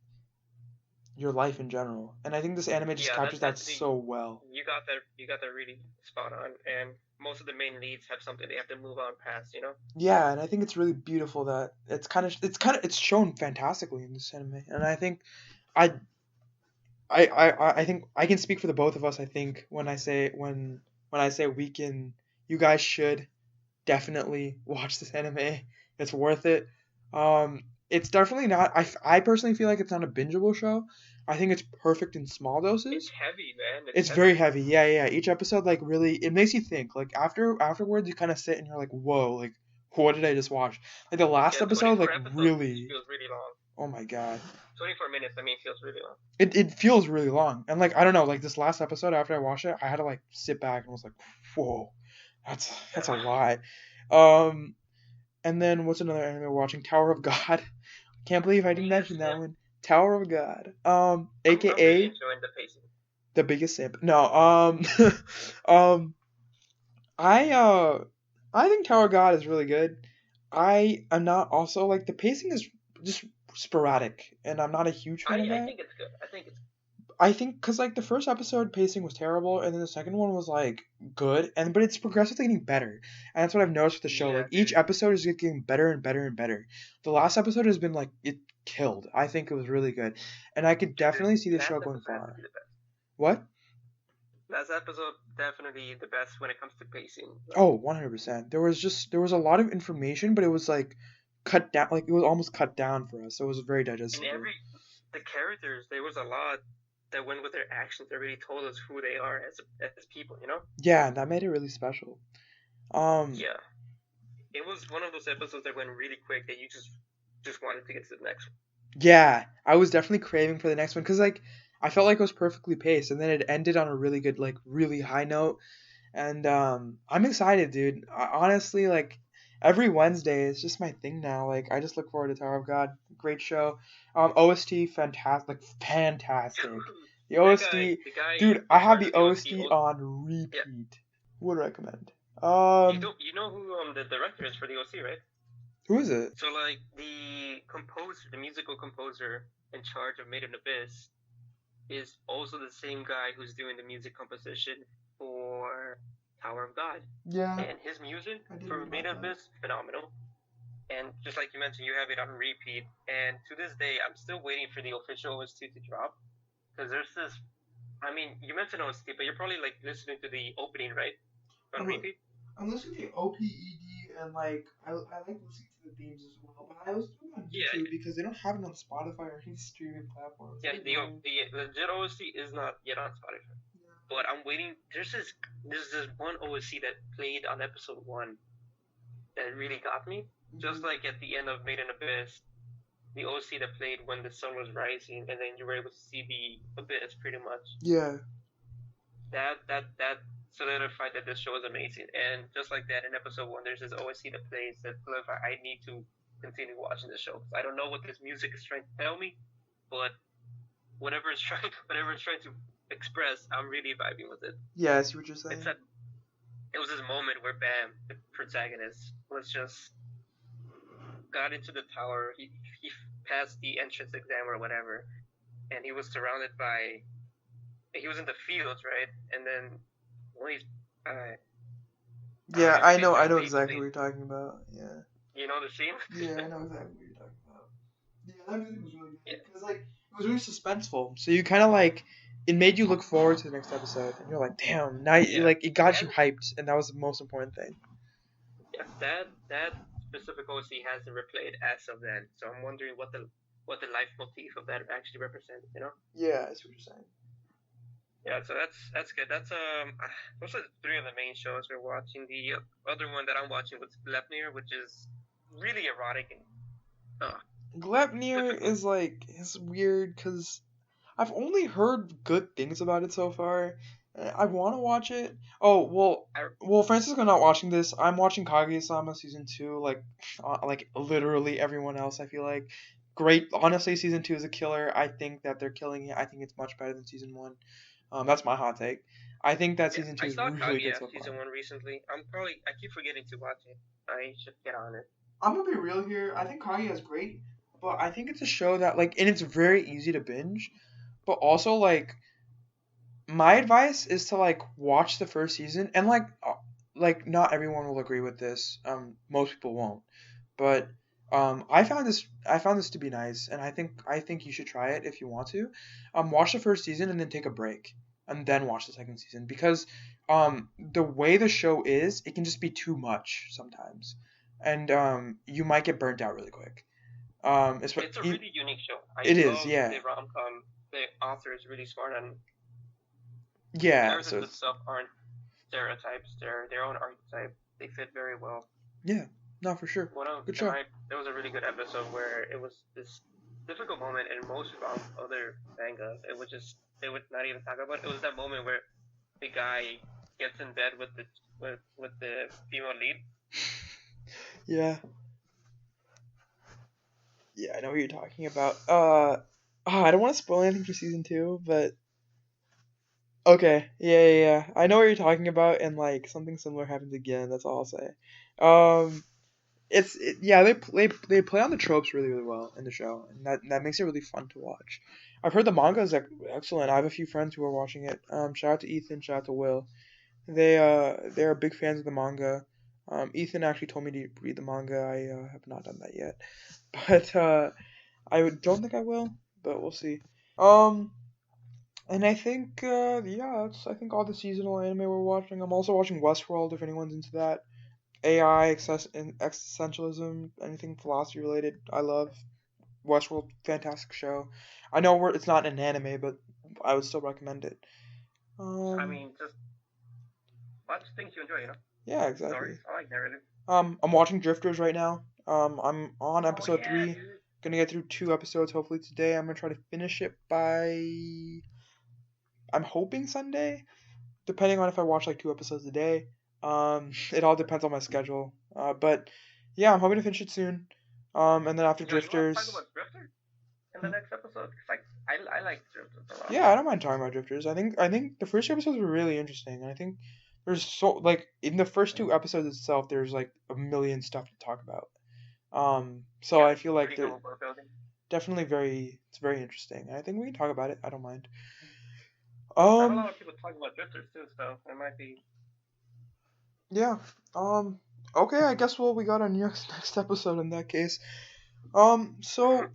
S1: your life in general. And I think this anime just
S2: yeah.
S1: captures that
S2: That's the
S1: so well.
S2: you got that really spot on. And most of the main leads have something they have to move on past. You know.
S1: Yeah, and I think it's really beautiful that it's shown fantastically in this anime. And I think I I think I can speak for the both of us. I think when I say we can, you guys should definitely watch this anime. It's worth it. It's definitely not. I personally feel like it's not a bingeable show. I think it's perfect in small
S2: It's
S1: doses.
S2: heavy, man. It's
S1: It's very
S2: heavy.
S1: heavy. Yeah, yeah. Each episode like really it makes you think. Like afterwards you kind of sit and you're like, whoa, like what did I just watch? Like the last
S2: Yeah,
S1: episode, like
S2: 24 episodes
S1: really.
S2: feels really long.
S1: Oh my god.
S2: 24 minutes, I mean, feels really long.
S1: It feels really long, and like I don't know, like this last episode after I watched it, I had to like sit back and was like, whoa, that's a
S2: Yeah.
S1: lot. Um, and then what's another anime we're watching? Tower of God. Can't believe I didn't
S2: Yes,
S1: mention that
S2: yeah.
S1: one. Tower of God.
S2: I'm really
S1: AKA
S2: enjoying the pacing.
S1: the biggest simp. No. Um. I I think Tower of God is really good. I am not also like the pacing is just sporadic, and I'm not a huge fan of
S2: I
S1: that.
S2: think it's good. I think it's
S1: I think because like the first episode pacing was terrible, and then the second one was like good, and but it's progressively getting better, and that's what I've noticed with the show.
S2: yeah,
S1: Like each
S2: dude.
S1: episode is getting better and better and better. The last episode has been like it killed. I think it was really good, and I could
S2: Dude, the
S1: definitely see the show
S2: last
S1: going
S2: episode has to
S1: far.
S2: be the best.
S1: What?
S2: Last episode definitely the best when it comes to pacing. Like,
S1: Oh, 100%. There was a lot of information, but it was like cut down. Like it was almost cut down for us, so it was very
S2: in
S1: digestible.
S2: the characters, there was a lot that went with their actions. That really told us who they are as people. You know?
S1: Yeah, that made it really special. Um,
S2: Yeah. It was one of those episodes that went really quick that you just wanted to get to the next one.
S1: Yeah, I was definitely craving for the next one because like I felt like it was perfectly paced, and then it ended on a really good, like really high note. And I'm excited, dude. Honestly, like every Wednesday is just my thing now. Like I just look forward to Tower of God. Great show. OST, fantastic, like fantastic. The OST,
S2: The guy
S1: dude. I
S2: in
S1: have
S2: charge
S1: the
S2: of the OC.
S1: OST on
S2: Yeah,
S1: repeat. Would recommend.
S2: you know who the director is for the OC, right?
S1: Who is it?
S2: So like the composer, the musical composer in charge of Made in Abyss, is also the same guy who's doing the music composition for Tower of God.
S1: Yeah,
S2: And his music
S1: I did
S2: for
S1: read
S2: Made
S1: about
S2: in
S1: that.
S2: Abyss, phenomenal. And just like you mentioned, you have it on repeat. And to this day, I'm still waiting for the official OST to drop. Because there's this. I mean, you mentioned OST, but you're probably like listening to the opening, right? On
S1: I'm,
S2: repeat?
S1: I'm listening to OPED and like I like listening to the themes as well, but I was doing it on
S2: Yeah,
S1: YouTube because they don't have it on Spotify or any streaming platforms.
S2: yeah. The legit OST is not yet on Spotify. But I'm waiting. There's this one OSC that played on episode 1 that really got me. Just like at the end of Made in Abyss, the OC that played when the sun was rising, and then you were able to see the abyss pretty much.
S1: Yeah.
S2: That solidified that this show is amazing. And just like that, in episode 1, there's this OSC that plays that solidified I need to continue watching this show. I don't know what this music is trying to tell me, but whatever it's trying to express, I'm really vibing with it.
S1: Yeah, I see what you're saying.
S2: It was this moment where Bam, the protagonist, was just got into the tower. He passed the entrance exam or whatever, and he was surrounded by he was in the fields, right? And then when he's
S1: Yeah, I know
S2: basically
S1: exactly what
S2: Beyblade.
S1: you're talking about. Yeah.
S2: You know the scene?
S1: Yeah, I know exactly what you're talking about. Yeah, that music was really
S2: Yeah.
S1: good because like it was really suspenseful. So you kind of like it made you look forward to the next episode, and you're like, damn, now
S2: Yeah.
S1: like it got you
S2: And
S1: hyped, and that was the most important thing.
S2: yeah, that specific OC hasn't replayed as of then. So I'm wondering what the life motif of that actually represents. You know?
S1: Yeah, I see what you're saying.
S2: Yeah. So that's good. That's those are the three of the main shows we're watching. The other one that I'm watching was Glepnir, which is really erotic and
S1: Glepnir
S2: difficult.
S1: is like it's weird because I've only heard good things about it so far. I want to watch it. Oh
S2: I
S1: well, Francisco not watching this. I'm watching Kaguya-sama season 2. Like literally everyone else. I feel like great. Honestly, season 2 is a killer. I think that they're killing it. I think it's much better than season 1. That's my hot take. I think that
S2: Yeah,
S1: season 2
S2: I
S1: is
S2: saw
S1: really good
S2: Kaguya
S1: so far.
S2: season one recently. I keep forgetting to watch it. I should get on it.
S1: I'm gonna be real here. I think Kaguya is great, but I think it's a show that like, and it's very easy to binge. But also like my advice is to like watch the first season and like not everyone will agree with this. Most people won't. But I found this to be nice, and I think you should try it if you want to. Watch the first season and then take a break, and then watch the second season because the way the show is, it can just be too much sometimes, and you might get burnt out really quick.
S2: It's a really unique show. I
S1: It is,
S2: love
S1: yeah,
S2: the rom com. The author is really smart, and the
S1: yeah.
S2: characters themselves aren't stereotypes. They're their own archetype. They fit very well.
S1: Yeah, no, for sure, good show.
S2: There was a really good episode where it was this difficult moment in most other mangas. It was just they would not even talk about it. It was that moment where the guy gets in bed with the female lead.
S1: Yeah, yeah, I know what you're talking about. I don't want to spoil anything for season 2, but okay, yeah. I know what you're talking about, and like something similar happens again. That's all I'll say. Um, yeah, they play on the tropes really well in the show, and that makes it really fun to watch. I've heard the manga is like excellent. I have a few friends who are watching it. Shout out to Ethan, shout out to Will. They're big fans of the manga. Ethan actually told me to read the manga. I have not done that yet, but don't think I will, but we'll see. Um, and I think I think all the seasonal anime we're watching. I'm also watching Westworld if anyone's into that. AI, and existentialism, anything philosophy related. I love Westworld, fantastic show. I know it's not an anime, but I would still recommend it.
S2: I
S1: Um,
S2: mean, just watch things you enjoy. You know,
S1: yeah,
S2: stories.
S1: exactly.
S2: I like narrative.
S1: I'm watching Drifters right now. I'm on
S2: Oh
S1: episode
S2: yeah,
S1: 3.
S2: dude.
S1: Gonna get through 2 episodes hopefully today. I'm gonna try to finish it by I'm hoping Sunday, depending on if I watch like 2 episodes a day. It all depends on my schedule. But yeah, I'm hoping to finish it soon. And then after
S2: Yo, you want to talk
S1: Drifters,
S2: about Drifter in the next episode? Cause like I like Drifters a lot.
S1: yeah, I don't mind talking about Drifters. I think the first 2 episodes were really interesting, and I think there's so like in the first 2 episodes itself, there's like a million stuff to talk about. So
S2: Yeah,
S1: I feel like
S2: pretty
S1: they're
S2: good world building.
S1: definitely it's very interesting. And I think we can talk about it. I don't mind.
S2: I have a
S1: Um,
S2: lot of people talking about Drifters too, so it might be.
S1: yeah. Um, okay, I guess we got our next episode in that case. So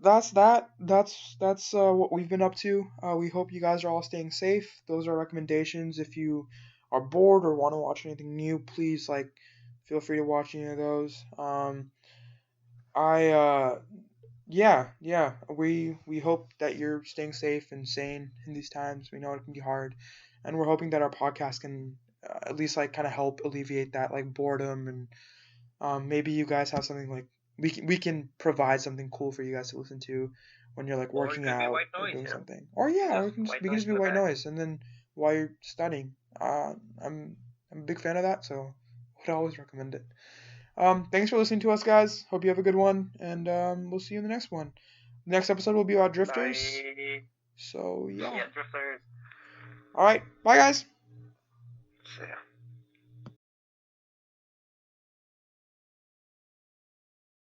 S1: that's that. That's what we've been up to. We hope you guys are all staying safe. Those are recommendations. If you are bored or want to watch anything new, please like feel free to watch any of those. I yeah. We hope that you're staying safe and sane in these times. We know it can be hard, and we're hoping that our podcast can at least like kind of help alleviate that like boredom and maybe you guys have something like we can provide something cool for you guys to listen to when you're like
S2: Or it
S1: working
S2: could be
S1: out
S2: white
S1: or
S2: noise,
S1: doing
S2: you know?
S1: something. Or yeah, or
S2: Just white
S1: we can
S2: noise
S1: just
S2: in
S1: be
S2: the
S1: white
S2: back.
S1: noise and then while you're studying. I'm a big fan of that, so would always recommend it. Thanks for listening to us, guys. Hope you have a good one, and we'll see you in the next one. The next episode will be about drifters.
S2: Bye.
S1: So yeah.
S2: Yeah, Drifters.
S1: All right, bye, guys.
S2: Yeah.